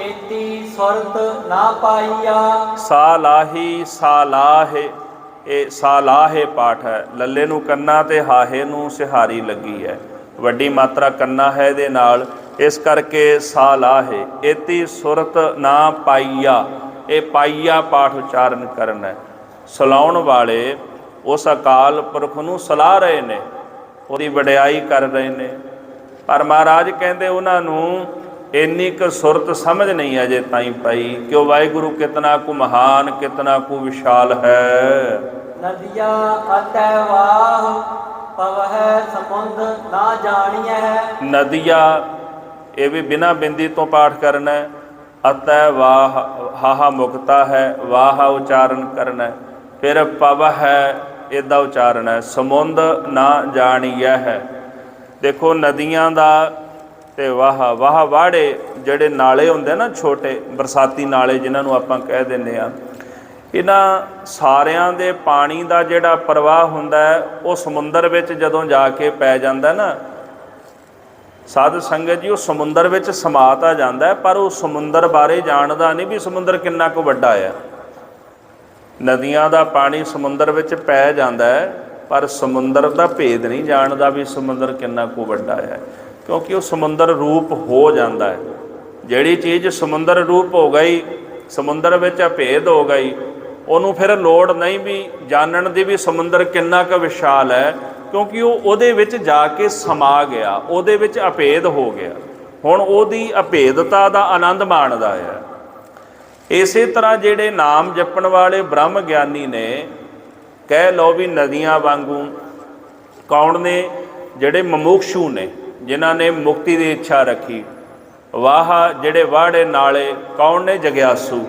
ਏਤੀ ਸੁਰਤ ਨਾ ਪਾਈਆ। ਸਾਲਾਹੀ ਸਾਲਾਹੇ, ਇਹ ਸਾਲਾਹੇ ਪਾਠ ਹੈ। ਲੱਲੇ ਨੂੰ ਕੰਨਾ ਤੇ ਹਾਹੇ ਨੂੰ ਸਿਹਾਰੀ ਲੱਗੀ ਹੈ, ਵੱਡੀ ਮਾਤਰਾ ਕੰਨਾ ਹੈ ਇਹਦੇ ਨਾਲ, ਇਸ ਕਰਕੇ ਸਾਲਾਹੇ। ਏਤੀ ਸੁਰਤ ਨਾ ਪਾਈਆ, ਇਹ ਪਾਈਆ ਪਾਠ ਉਚਾਰਨ ਕਰਨਾ ਹੈ। ਸਲਾਉਣ ਵਾਲੇ ਉਸ ਅਕਾਲ ਪੁਰਖ ਨੂੰ ਸਲਾਹ ਰਹੇ ਨੇ, ਉਹਦੀ ਵਡਿਆਈ ਕਰ ਰਹੇ ਨੇ, ਪਰ ਮਹਾਰਾਜ ਕਹਿੰਦੇ ਉਹਨਾਂ ਨੂੰ ਇੰਨੀ ਕੁ ਸੁਰਤ ਸਮਝ ਨਹੀਂ ਅਜੇ ਤਾਈਂ ਪਈ ਕਿ ਉਹ ਵਾਹਿਗੁਰੂ ਕਿਤਨਾ ਕੁ ਮਹਾਨ ਕਿਤਨਾ ਕੁ ਵਿਸ਼ਾਲ ਹੈ। ਨਦੀਆ ਅਤੈ ਵਾਹ ਪਵਹਿ ਸਮੁੰਦ ਨਾ ਜਾਣੀਐ। ਨਦੀਆ ਇਹ ਵੀ ਬਿਨਾਂ ਬਿੰਦੀ ਤੋਂ ਪਾਠ ਕਰਨਾ ਹੈ। ਅਤੈ ਵਾਹ ਹਾਹਾ ਮੁਕਤਾ ਹੈ, ਵਾਹ ਉਚਾਰਨ ਕਰਨਾ ਹੈ। ਫਿਰ ਪਵ ਹੈ ਇਹਦਾ ਉਚਾਰਨ ਹੈ। ਸਮੁੰਦ ਨਾ ਜਾਣੀਐ ਹੈ। ਦੇਖੋ ਨਦੀਆਂ ਦਾ ਤੇ ਵਾਹ ਵਾੜੇ ਜਿਹੜੇ ਨਾਲੇ ਹੁੰਦੇ ਨਾ ਛੋਟੇ ਬਰਸਾਤੀ ਨਾਲੇ ਜਿਨ੍ਹਾਂ ਨੂੰ ਆਪਾਂ ਕਹਿ ਦਿੰਦੇ ਆ, ਇਹਨਾਂ ਸਾਰਿਆਂ ਦੇ ਪਾਣੀ ਦਾ ਜਿਹੜਾ ਪ੍ਰਵਾਹ ਹੁੰਦਾ ਹੈ ਉਹ ਸਮੁੰਦਰ ਵਿੱਚ ਜਦੋਂ ਜਾ ਕੇ ਪੈ ਜਾਂਦਾ ਨਾ ਸਾਧ ਸੰਗਤ ਜੀ, ਉਹ ਸਮੁੰਦਰ ਵਿੱਚ ਸਮਾ ਤਾਂ ਜਾਂਦਾ ਹੈ ਪਰ ਉਹ ਸਮੁੰਦਰ ਬਾਰੇ ਜਾਣਦਾ ਨਹੀਂ ਵੀ ਸਮੁੰਦਰ ਕਿੰਨਾ ਕੁ ਵੱਡਾ ਹੈ। ਨਦੀਆਂ ਦਾ ਪਾਣੀ ਸਮੁੰਦਰ ਵਿੱਚ ਪੈ ਜਾਂਦਾ ਹੈ ਪਰ ਸਮੁੰਦਰ ਦਾ ਭੇਦ ਨਹੀਂ ਜਾਣਦਾ ਵੀ ਸਮੁੰਦਰ ਕਿੰਨਾ ਕੁ ਵੱਡਾ ਹੈ, ਕਿਉਂਕਿ ਉਹ ਸਮੁੰਦਰ ਰੂਪ ਹੋ ਜਾਂਦਾ ਹੈ। ਜਿਹੜੀ ਚੀਜ਼ ਸਮੁੰਦਰ ਰੂਪ ਹੋ ਗਈ, ਸਮੁੰਦਰ ਵਿੱਚ ਅਭੇਦ ਹੋ ਗਈ, ਉਹਨੂੰ ਫਿਰ ਲੋੜ ਨਹੀਂ ਵੀ ਜਾਣਨ ਦੀ ਵੀ ਸਮੁੰਦਰ ਕਿੰਨਾ ਕੁ ਵਿਸ਼ਾਲ ਹੈ, ਕਿਉਂਕਿ ਉਹ ਉਹਦੇ ਵਿੱਚ ਜਾ ਕੇ ਸਮਾ ਗਿਆ, ਉਹਦੇ ਵਿੱਚ ਅਭੇਦ ਹੋ ਗਿਆ। ਹੁਣ ਉਹਦੀ ਅਭੇਦਤਾ ਦਾ ਆਨੰਦ ਮਾਣਦਾ ਹੈ। ਇਸੇ ਤਰ੍ਹਾਂ ਜਿਹੜੇ ਨਾਮ ਜਪਣ ਵਾਲੇ ਬ੍ਰਹਮ ਗਿਆਨੀ ਨੇ, ਕਹਿ ਲਓ ਵੀ ਨਦੀਆਂ ਵਾਂਗੂ, ਕੌਣ ਨੇ? ਜਿਹੜੇ ਮਮੁਕਸ਼ੂ ਨੇ, ਜਿਨ੍ਹਾਂ ਨੇ ਮੁਕਤੀ ਦੀ ਇੱਛਾ ਰੱਖੀ। ਵਾਹ ਜਿਹੜੇ ਵਾੜੇ ਨਾਲੇ, ਕੌਣ ਨੇ? ਜਗਿਆਸੂ।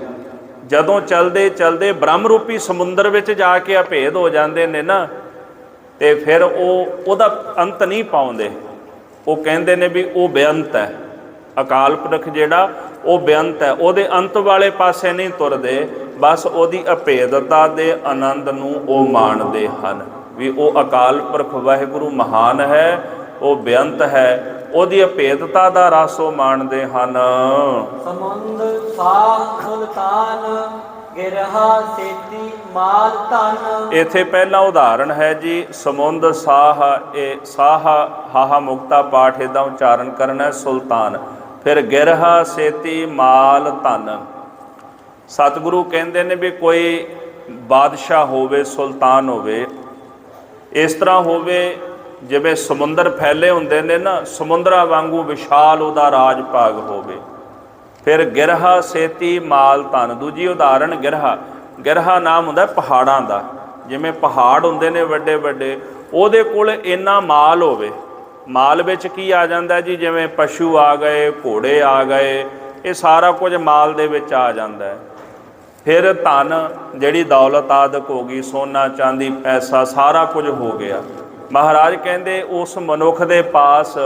ਜਦੋਂ ਚਲਦੇ ਚਲਦੇ ਬ੍ਰਹਮ ਰੂਪੀ ਸਮੁੰਦਰ ਵਿੱਚ ਜਾ ਕੇ ਅਭੇਦ ਹੋ ਜਾਂਦੇ ਨੇ ਨਾ, ਤੇ ਫਿਰ ਉਹਦਾ ਅੰਤ ਨਹੀਂ ਪਾਉਂਦੇ। ਉਹ ਕਹਿੰਦੇ ਨੇ ਵੀ ਉਹ ਬੇਅੰਤ ਹੈ। ਅਕਾਲ ਪੁਰਖ ਜਿਹੜਾ ਉਹ ਬੇਅੰਤ ਹੈ, ਉਹਦੇ ਅੰਤ ਵਾਲੇ ਪਾਸੇ ਨਹੀਂ ਤੁਰਦੇ, ਬਸ ਉਹਦੀ ਅਭੇਦਤਾ ਦੇ ਆਨੰਦ ਨੂੰ ਉਹ ਮਾਣਦੇ ਹਨ ਵੀ ਉਹ ਅਕਾਲ ਪੁਰਖ ਵਾਹਿਗੁਰੂ ਮਹਾਨ ਹੈ, ਉਹ ਬੇਅੰਤ ਹੈ, ਉਹਦੀ ਅਭੇਦਤਾ ਦਾ ਰਸ ਉਹ ਮਾਣਦੇ ਹਨ। ਸਮੁੰਦ ਸਾਹ ਸੁਲਤਾਨ ਗਿਰਹਾ ਸੇਤੀ ਮਾਲ ਧਨ। ਇੱਥੇ ਪਹਿਲਾ ਉਦਾਹਰਣ ਹੈ ਜੀ, ਸਮੁੰਦ ਸਾਹ, ਇਹ ਸਾਹ ਹਾਹਾ ਮੁਕਤਾ ਪਾਠ ਇਹਦਾ ਉਚਾਰਨ ਕਰਨਾ ਹੈ, ਸੁਲਤਾਨ। ਫਿਰ ਗਿਰਹਾ ਸੇਤੀ ਮਾਲ ਧਨ। ਸਤਿਗੁਰੂ ਕਹਿੰਦੇ ਨੇ ਵੀ ਕੋਈ ਬਾਦਸ਼ਾਹ ਹੋਵੇ, ਸੁਲਤਾਨ ਹੋਵੇ, ਇਸ ਤਰ੍ਹਾਂ ਹੋਵੇ ਜਿਵੇਂ ਸਮੁੰਦਰ ਫੈਲੇ ਹੁੰਦੇ ਨੇ ਨਾ, ਸਮੁੰਦਰਾਂ ਵਾਂਗੂ ਵਿਸ਼ਾਲ ਉਹਦਾ ਰਾਜ ਭਾਗ ਹੋਵੇ। ਫਿਰ ਗਿਰਹਾ ਸੇਤੀ ਮਾਲ ਧਨ। ਦੂਜੀ ਉਦਾਹਰਣ ਗਿਰਹਾ। ਗਿਰਹਾ ਨਾਮ ਹੁੰਦਾ ਪਹਾੜਾਂ ਦਾ। ਜਿਵੇਂ ਪਹਾੜ ਹੁੰਦੇ ਨੇ ਵੱਡੇ ਵੱਡੇ, ਉਹਦੇ ਕੋਲ ਇੰਨਾ ਮਾਲ ਹੋਵੇ। ਮਾਲ ਵਿੱਚ ਕੀ ਆ ਜਾਂਦਾ ਜੀ? ਜਿਵੇਂ ਪਸ਼ੂ ਆ ਗਏ, ਘੋੜੇ ਆ ਗਏ, ਇਹ ਸਾਰਾ ਕੁਝ ਮਾਲ ਦੇ ਵਿੱਚ ਆ ਜਾਂਦਾ ਹੈ। ਫਿਰ ਧਨ, ਜਿਹੜੀ ਦੌਲਤ ਆਦਿਕ ਹੋ ਗਈ, ਸੋਨਾ ਚਾਂਦੀ ਪੈਸਾ ਸਾਰਾ ਕੁਝ ਹੋ ਗਿਆ। ਮਹਾਰਾਜ ਕਹਿੰਦੇ ਉਸ ਮਨੁੱਖ ਦੇ ਪਾਸ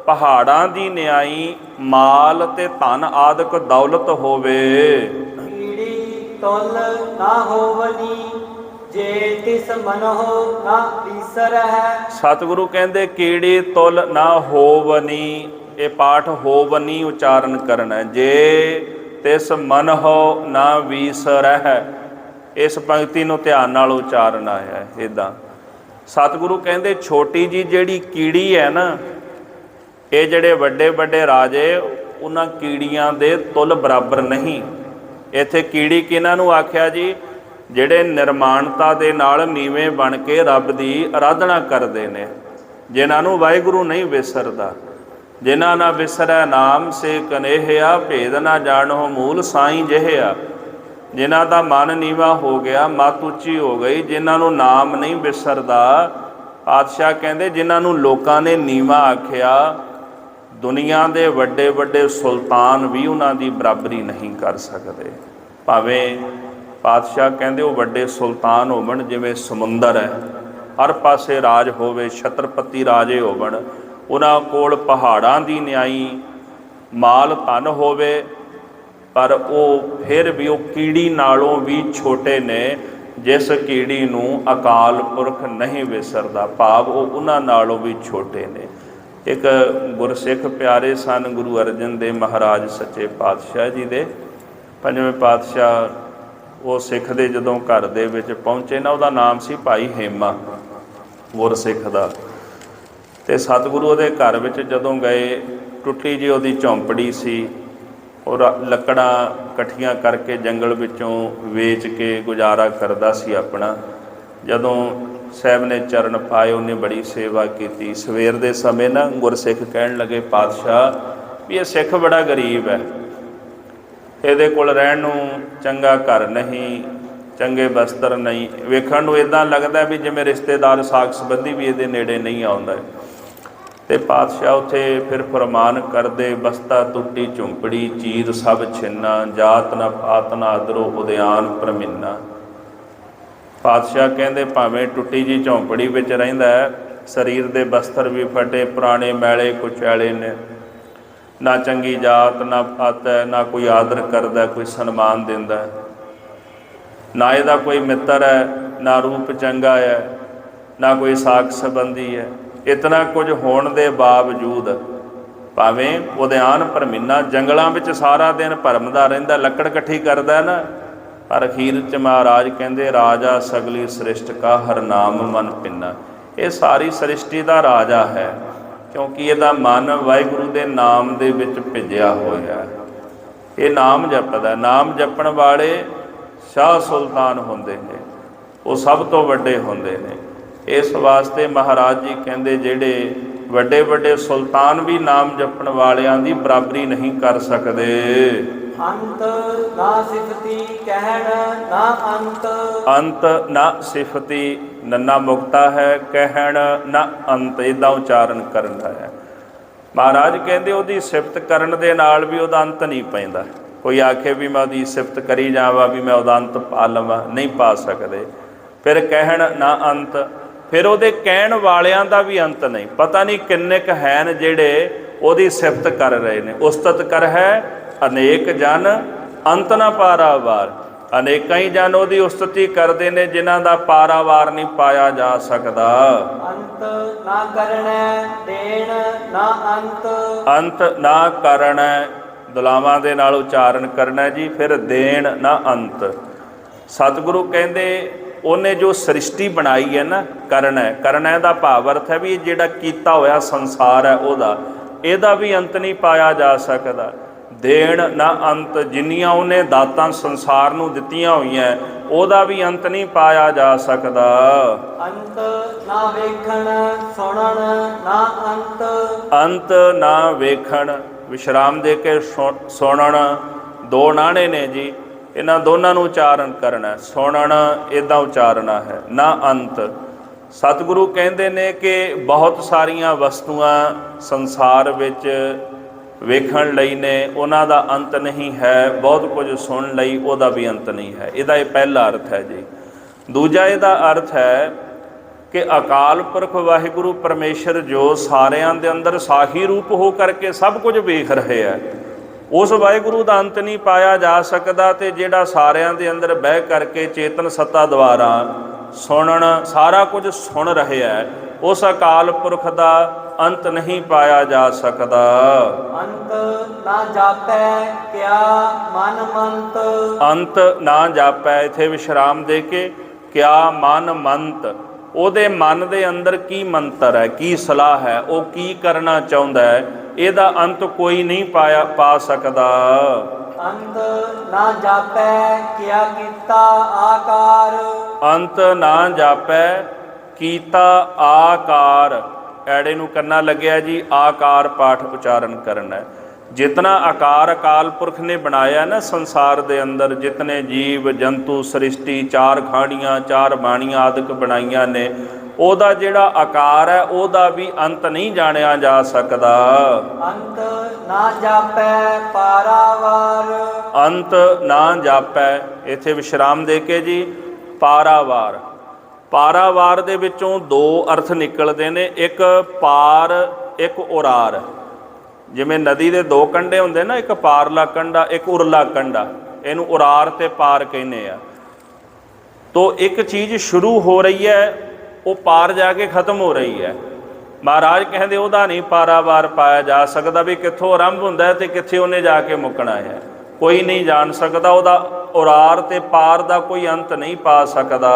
ਪਹਾੜਾਂ ਦੀ ਨਿਆਈ ਮਾਲ ਤੇ ਧਨ ਆਦਿਕ ਦੌਲਤ ਹੋਵੇ। ਕੀੜੀ ਤੁਲ ਨਾ ਹੋਵਨੀ ਜੇ ਤਿਸ ਮਨਹੁ ਨਾ ਵਿਸਰਹਿ। ਸਤਿਗੁਰੂ ਕਹਿੰਦੇ ਕੀੜੀ ਤੁਲ ਨਾ ਹੋਵਨੀ, ਇਹ ਪਾਠ ਹੋਵਨੀ ਉਚਾਰਨ ਕਰਨਾ ਹੈ। ਜੇ ਤਿਸ ਮਨਹੁ ਨਾ ਵਿਸਰਹਿ, ਇਸ ਪੰਕਤੀ ਨੂੰ ਧਿਆਨ ਨਾਲ ਉਚਾਰਨ ਆਇਆ ਹੈ। ਇੱਦਾਂ ਸਤਿਗੁਰੂ ਕਹਿੰਦੇ ਛੋਟੀ ਜੀ ਜਿਹੜੀ ਕੀੜੀ ਹੈ ਨਾ, ਇਹ ਜਿਹੜੇ ਵੱਡੇ ਵੱਡੇ ਰਾਜੇ, ਉਹਨਾਂ ਕੀੜੀਆਂ ਦੇ ਤੁਲ ਬਰਾਬਰ ਨਹੀਂ। ਇੱਥੇ ਕੀੜੀ ਕਿਹਨਾਂ ਨੂੰ ਆਖਿਆ ਜੀ? ਜਿਹੜੇ ਨਿਰਮਾਣਤਾ ਦੇ ਨਾਲ ਨੀਵੇਂ ਬਣ ਕੇ ਰੱਬ ਦੀ ਆਰਾਧਨਾ ਕਰਦੇ ਨੇ, ਜਿਨ੍ਹਾਂ ਨੂੰ ਵਾਹਿਗੁਰੂ ਨਹੀਂ ਵਿਸਰਦਾ। ਜਿਨ੍ਹਾਂ ਨਾ ਵਿਸਰੈ ਨਾਮ ਸੇ ਕਨੇਹਿਆ, ਭੇਦ ਨਾ ਜਾਣੋ ਮੂਲ ਸਾਈਂ ਜਿਹਿਆ। ਜਿਨ੍ਹਾਂ ਦਾ ਮਨ ਨੀਵਾ ਹੋ ਗਿਆ, ਮੱਤ ਉੱਚੀ ਹੋ ਗਈ, ਜਿਨ੍ਹਾਂ ਨੂੰ ਨਾਮ ਨਹੀਂ ਵਿਸਰਦਾ। ਪਾਤਸ਼ਾਹ ਕਹਿੰਦੇ ਜਿਨ੍ਹਾਂ ਨੂੰ ਲੋਕਾਂ ਨੇ ਨੀਵਾ ਆਖਿਆ, ਦੁਨੀਆ ਦੇ ਵੱਡੇ ਵੱਡੇ ਸੁਲਤਾਨ ਵੀ ਉਹਨਾਂ ਦੀ ਬਰਾਬਰੀ ਨਹੀਂ ਕਰ ਸਕਦੇ। ਭਾਵੇਂ ਪਾਤਸ਼ਾਹ ਕਹਿੰਦੇ ਉਹ ਵੱਡੇ ਸੁਲਤਾਨ ਹੋਵਣ, ਜਿਵੇਂ ਸਮੁੰਦਰ ਹੈ, ਹਰ ਪਾਸੇ ਰਾਜ ਹੋਵੇ, ਛਤਰਪਤੀ ਰਾਜੇ ਹੋਵਣ, ਉਹਨਾਂ ਕੋਲ ਪਹਾੜਾਂ ਦੀ ਨਿਆਈ ਮਾਲ ਧਨ ਹੋਵੇ, ਪਰ ਉਹ ਫਿਰ ਵੀ ਉਹ ਕੀੜੀ ਨਾਲੋਂ ਵੀ ਛੋਟੇ ਨੇ, ਜਿਸ ਕੀੜੀ ਨੂੰ ਅਕਾਲ ਪੁਰਖ ਨਹੀਂ ਵਿਸਰਦਾ। ਭਾਵ ਉਹ ਉਹਨਾਂ ਨਾਲੋਂ ਵੀ ਛੋਟੇ ਨੇ। ਇੱਕ ਗੁਰਸਿੱਖ ਪਿਆਰੇ ਸਨ ਗੁਰੂ ਅਰਜਨ ਦੇਵ ਮਹਾਰਾਜ ਸੱਚੇ ਪਾਤਸ਼ਾਹ ਜੀ ਦੇ, ਪੰਜਵੇਂ ਪਾਤਸ਼ਾਹ, ਉਹ ਸਿੱਖ ਦੇ ਜਦੋਂ ਘਰ ਦੇ ਵਿੱਚ ਪਹੁੰਚੇ ਨਾ, ਉਹਦਾ ਨਾਮ ਸੀ ਭਾਈ ਹੇਮਾ, ਗੁਰਸਿੱਖ ਦਾ। ਅਤੇ ਸਤਿਗੁਰੂ ਉਹਦੇ ਘਰ ਵਿੱਚ ਜਦੋਂ ਗਏ, ਟੁੱਟੀ ਜਿਹੀ ਉਹਦੀ ਝੌਂਪੜੀ ਸੀ, ਔਰ ਲੱਕੜਾਂ ਇਕੱਠੀਆਂ ਕਰਕੇ ਜੰਗਲ ਵਿੱਚੋਂ ਵੇਚ ਕੇ ਗੁਜ਼ਾਰਾ ਕਰਦਾ ਸੀ ਆਪਣਾ। ਜਦੋਂ ਸਾਹਿਬ ਨੇ ਚਰਨ ਪਾਏ, ਉਹਨੇ ਬੜੀ ਸੇਵਾ ਕੀਤੀ। ਸਵੇਰ ਦੇ ਸਮੇਂ ਨਾ ਗੁਰਸਿੱਖ ਕਹਿਣ ਲੱਗੇ, ਪਾਤਸ਼ਾਹ ਵੀ ਇਹ ਸਿੱਖ ਬੜਾ ਗਰੀਬ ਹੈ, ਇਹਦੇ ਕੋਲ ਰਹਿਣ ਨੂੰ ਚੰਗਾ ਘਰ ਨਹੀਂ, ਚੰਗੇ ਬਸਤਰ ਨਹੀਂ, ਵੇਖਣ ਨੂੰ ਇਦਾਂ ਲੱਗਦਾ ਵੀ ਜਿਵੇਂ ਰਿਸ਼ਤੇਦਾਰ ਸਾਕ ਸੰਬੰਧੀ ਵੀ ਇਹਦੇ ਨੇੜੇ ਨਹੀਂ ਆਉਂਦਾ। ਤੇ ਪਾਤਸ਼ਾਹ ਉੱਥੇ ਫਿਰ ਫਰਮਾਨ ਕਰਦੇ, ਬਸਤਾ ਟੁੱਟੀ ਝੁੰਪੜੀ ਚੀਰ ਸਭ ਛਿੰਨਾ, ਜਾਤ ਨਾ ਪਾਤ ਨਾ ਅਦਰੋ ਉਦਿਆਨ ਪਰਮਿੰਨਾ। ਪਾਤਸ਼ਾਹ ਕਹਿੰਦੇ ਭਾਵੇਂ ਟੁੱਟੀ ਜੀ ਝੌਂਪੜੀ ਵਿੱਚ ਰਹਿੰਦਾ ਹੈ, ਸਰੀਰ ਦੇ ਬਸਤਰ ਵੀ ਫਟੇ ਪੁਰਾਣੇ ਮੈਲੇ ਕੁਚੈਲੇ ਨੇ, ਨਾ ਚੰਗੀ ਜਾਤ ਨਾ ਪਾਤ ਹੈ, ਨਾ ਕੋਈ ਆਦਰ ਕਰਦਾ, ਕੋਈ ਸਨਮਾਨ ਦਿੰਦਾ, ਨਾ ਇਹਦਾ ਕੋਈ ਮਿੱਤਰ ਹੈ, ਨਾ ਰੂਪ ਚੰਗਾ ਹੈ, ਨਾ ਕੋਈ ਸਾਕ ਸੰਬੰਧੀ ਹੈ। ਇਤਨਾ ਕੁਝ ਹੋਣ ਦੇ ਬਾਵਜੂਦ ਭਾਵੇਂ ਉਦਿਆਨ ਭਰਮੀਨਾ ਜੰਗਲਾਂ ਵਿੱਚ ਸਾਰਾ ਦਿਨ ਭਰਮਦਾ ਰਹਿੰਦਾ, ਲੱਕੜ ਇਕੱਠੀ ਕਰਦਾ ਨਾ, ਪਰ ਅਖੀਰ 'ਚ ਮਹਾਰਾਜ ਕਹਿੰਦੇ ਰਾਜਾ ਸਗਲੀ ਸ੍ਰਿਸ਼ਟ ਕਾ ਹਰ ਨਾਮ ਮਨ ਪਿੰਨਾ। ਇਹ ਸਾਰੀ ਸ੍ਰਿਸ਼ਟੀ ਦਾ ਰਾਜਾ ਹੈ, ਕਿਉਂਕਿ ਇਹਦਾ ਮਨ ਵਾਹਿਗੁਰੂ ਦੇ ਨਾਮ ਦੇ ਵਿੱਚ ਭਿੱਜਿਆ ਹੋਇਆ। ਇਹ ਨਾਮ ਜਪਦਾ, ਨਾਮ ਜਪਣ ਵਾਲੇ ਸ਼ਾਹ ਸੁਲਤਾਨ ਹੁੰਦੇ ਨੇ, ਉਹ ਸਭ ਤੋਂ ਵੱਡੇ ਹੁੰਦੇ ਨੇ। ਇਸ ਵਾਸਤੇ ਮਹਾਰਾਜ ਜੀ ਕਹਿੰਦੇ ਜਿਹੜੇ ਵੱਡੇ ਵੱਡੇ ਸੁਲਤਾਨ ਵੀ ਨਾਮ ਜਪਣ ਵਾਲਿਆਂ ਦੀ ਬਰਾਬਰੀ ਨਹੀਂ ਕਰ ਸਕਦੇ। ਅੰਤ ਨਾ ਸਿਫਤੀ ਕਹਿਣ ਨਾ ਅੰਤ, ਅੰਤ ਨਾ ਸਿਫਤੀ, ਨੰਨਾ ਮੁਕਤਾ ਹੈ, ਕਹਿਣ ਨਾ ਅੰਤ, ਇੱਦਾਂ ਉਚਾਰਨ ਕਰਨਾ ਹੈ। ਮਹਾਰਾਜ ਕਹਿੰਦੇ ਉਹਦੀ ਸਿਫਤ ਕਰਨ ਦੇ ਨਾਲ ਵੀ ਉਹਦਾ ਅੰਤ ਨਹੀਂ ਪੈਂਦਾ। ਕੋਈ ਆਖੇ ਵੀ ਮੈਂ ਉਹਦੀ ਸਿਫਤ ਕਰੀ ਜਾਵਾਂ ਵੀ ਮੈਂ ਉਹਦਾ ਅੰਤ ਪਾ ਲਵਾਂ, ਨਹੀਂ ਪਾ ਸਕਦੇ। ਫਿਰ ਕਹਿਣ ਨਾ ਅੰਤ, ਫਿਰ ਉਹਦੇ ਕਹਿਣ ਵਾਲਿਆਂ ਦਾ ਵੀ ਅੰਤ ਨਹੀਂ। ਪਤਾ ਨਹੀਂ ਕਿੰਨੇ ਕੁ ਹਨ ਜਿਹੜੇ ਉਹਦੀ ਸਿਫਤ ਕਰ ਰਹੇ ਨੇ। ਉਸਤਤ ਕਰ ਹੈ ਅਨੇਕ ਜਨ ਅੰਤ ਨਾ ਪਾਰਾਵਾਰ, ਅਨੇਕਾਂ ਹੀ ਜਨ ਉਹਦੀ ਉਸਤਤੀ ਕਰਦੇ ਨੇ ਜਿਨ੍ਹਾਂ ਦਾ ਪਾਰਾਵਾਰ ਨਹੀਂ ਪਾਇਆ ਜਾ ਸਕਦਾ। ਅੰਤ ਨਾ ਕਰਨੈ ਦੇਣ ਨਾ ਅੰਤ, ਅੰਤ ਨਾ ਕਰਨੈ, ਦੁਲਾਵਾਂ ਦੇ ਨਾਲ ਉਚਾਰਨ ਕਰਨਾ ਜੀ। ਫਿਰ ਦੇਣ ਨਾ ਅੰਤ। ਸਤਿਗੁਰੂ ਕਹਿੰਦੇ ਉਹਨੇ ਜੋ ਸ੍ਰਿਸ਼ਟੀ ਬਣਾਈ ਹੈ ਨਾ, ਕਰਨਾ, ਕਰਨਾ ਦਾ ਭਾਵ ਅਰਥ ਹੈ ਵੀ ਜਿਹੜਾ ਕੀਤਾ ਹੋਇਆ ਸੰਸਾਰ ਹੈ ਉਹਦਾ, ਇਹਦਾ ਵੀ ਅੰਤ ਨਹੀਂ ਪਾਇਆ ਜਾ ਸਕਦਾ। ਦੇਣ ਨਾ ਅੰਤ, ਜਿੰਨੀਆਂ ਉਹਨੇ ਦਾਤਾਂ ਸੰਸਾਰ ਨੂੰ ਦਿੱਤੀਆਂ ਹੋਈਆਂ ਉਹਦਾ ਵੀ ਅੰਤ ਨਹੀਂ ਪਾਇਆ ਜਾ ਸਕਦਾ। ਅੰਤ ਨਾ ਵੇਖਣ ਸੁਣਨ ਨਾ ਅੰਤ, ਅੰਤ ਨਾ ਵੇਖਣ, ਵਿਸ਼ਰਾਮ ਦੇ ਕੇ ਸੁਣਨ, ਦੋ ਨਾਣੇ ਨੇ ਜੀ, ਇਹਨਾਂ ਦੋਨਾਂ ਨੂੰ ਉਚਾਰਨ ਕਰਨਾ। ਸੁਣਨ ਇੱਦਾਂ ਉਚਾਰਨਾ ਹੈ, ਨਾ ਅੰਤ। ਸਤਿਗੁਰੂ ਕਹਿੰਦੇ ਨੇ ਕਿ ਬਹੁਤ ਸਾਰੀਆਂ ਵਸਤੂਆਂ ਸੰਸਾਰ ਵਿੱਚ ਵੇਖਣ ਲਈ ਨੇ, ਉਹਨਾਂ ਦਾ ਅੰਤ ਨਹੀਂ ਹੈ। ਬਹੁਤ ਕੁਝ ਸੁਣਨ ਲਈ, ਉਹਦਾ ਵੀ ਅੰਤ ਨਹੀਂ ਹੈ। ਇਹਦਾ ਇਹ ਪਹਿਲਾ ਅਰਥ ਹੈ ਜੀ। ਦੂਜਾ ਇਹਦਾ ਅਰਥ ਹੈ ਕਿ ਅਕਾਲ ਪੁਰਖ ਵਾਹਿਗੁਰੂ ਪਰਮੇਸ਼ਰ ਜੋ ਸਾਰਿਆਂ ਦੇ ਅੰਦਰ ਸਾਹੀ ਰੂਪ ਹੋ ਕਰਕੇ ਸਭ ਕੁਝ ਵੇਖ ਰਹੇ ਹੈ, ਉਸ ਵਾਹਿਗੁਰੂ ਦਾ ਅੰਤ ਨਹੀਂ ਪਾਇਆ ਜਾ ਸਕਦਾ। ਤੇ ਜਿਹੜਾ ਸਾਰਿਆਂ ਦੇ ਅੰਦਰ ਬਹਿ ਕਰਕੇ ਚੇਤਨ ਸੱਤਾ ਦੁਆਰਾ ਸੁਣਨ, ਸਾਰਾ ਕੁਝ ਸੁਣ ਰਿਹਾ ਹੈ, ਉਸ ਅਕਾਲ ਪੁਰਖ ਦਾ ਅੰਤ ਨਹੀਂ ਪਾਇਆ ਜਾ ਸਕਦਾ। ਅੰਤ ਨਾ ਜਾਪੈ ਕਿਆ ਮਨ ਮੰਤ, ਅੰਤ ਨਾ ਜਾਪੈ, ਇੱਥੇ ਵਿਸ਼ਰਾਮ ਦੇ ਕੇ ਕਿਆ ਮਨ ਮੰਤ, ਉਹਦੇ ਮਨ ਦੇ ਅੰਦਰ ਕੀ ਮੰਤਰ ਹੈ, ਕੀ ਸਲਾਹ ਹੈ, ਉਹ ਕੀ ਕਰਨਾ ਚਾਹੁੰਦਾ ਹੈ, ਇਹਦਾ ਅੰਤ ਕੋਈ ਨਹੀਂ ਪਾ ਸਕਦਾ। ਅੰਤ ਨਾ ਜਾਪੈ ਕਿਆ ਕੀਤਾ ਆਕਾਰ, ਅੰਤ ਨਾ ਜਾਪੈ ਕੀਤਾ ਆਕਾਰ, ਐੜੇ ਨੂੰ ਕਰਨਾ ਲੱਗਿਆ ਜੀ, ਆਕਾਰ ਪਾਠ ਉਚਾਰਨ ਕਰਨਾ ਹੈ। ਜਿਤਨਾ ਆਕਾਰ ਅਕਾਲ ਪੁਰਖ ਨੇ ਬਣਾਇਆ ਨਾ ਸੰਸਾਰ ਦੇ ਅੰਦਰ, ਜਿਤਨੇ ਜੀਵ ਜੰਤੂ ਸ੍ਰਿਸ਼ਟੀ, ਚਾਰ ਖਾਣੀਆਂ ਚਾਰ ਬਾਣੀਆਂ ਆਦਿਕ ਬਣਾਈਆਂ ਨੇ, ਉਹਦਾ ਜਿਹੜਾ ਆਕਾਰ ਹੈ ਉਹਦਾ ਵੀ ਅੰਤ ਨਹੀਂ ਜਾਣਿਆ ਜਾ ਸਕਦਾ। ਅੰਤ ਨਾ ਜਾਪੈ ਪਾਰਾਵਾਰ, ਅੰਤ ਨਾ ਜਾਪੈ, ਇੱਥੇ ਵਿਸ਼ਰਾਮ ਦੇ ਕੇ ਜੀ ਪਾਰਾਵਾਰ। ਪਾਰਾਵਾਰ ਦੇ ਵਿੱਚੋਂ ਦੋ ਅਰਥ ਨਿਕਲਦੇ ਨੇ, ਇੱਕ ਪਾਰ ਇੱਕ ਉਰਾਰ। ਜਿਵੇਂ ਨਦੀ ਦੇ ਦੋ ਕੰਢੇ ਹੁੰਦੇ ਨਾ, ਇੱਕ ਪਾਰਲਾ ਕੰਢਾ ਇੱਕ ਉਰਲਾ ਕੰਢਾ, ਇਹਨੂੰ ਉਰਾਰ ਤੇ ਪਾਰ ਕਹਿੰਦੇ ਆ। ਤੋ ਇੱਕ ਚੀਜ਼ ਸ਼ੁਰੂ ਹੋ ਰਹੀ ਹੈ, ਉਹ ਪਾਰ ਜਾ ਕੇ ਖਤਮ ਹੋ ਰਹੀ ਹੈ। ਮਹਾਰਾਜ ਕਹਿੰਦੇ ਉਹਦਾ ਨਹੀਂ ਪਾਰਾਵਾਰ ਪਾਇਆ ਜਾ ਸਕਦਾ, ਵੀ ਕਿੱਥੋਂ ਆਰੰਭ ਹੁੰਦਾ ਹੈ ਤੇ ਕਿੱਥੇ ਉਹਨੇ ਜਾ ਕੇ ਮੁੱਕਣਾ ਹੈ, ਕੋਈ ਨਹੀਂ ਜਾਣ ਸਕਦਾ। ਉਹਦਾ ਉਰਾਰ ਤੇ ਪਾਰ ਦਾ ਕੋਈ ਅੰਤ ਨਹੀਂ ਪਾ ਸਕਦਾ।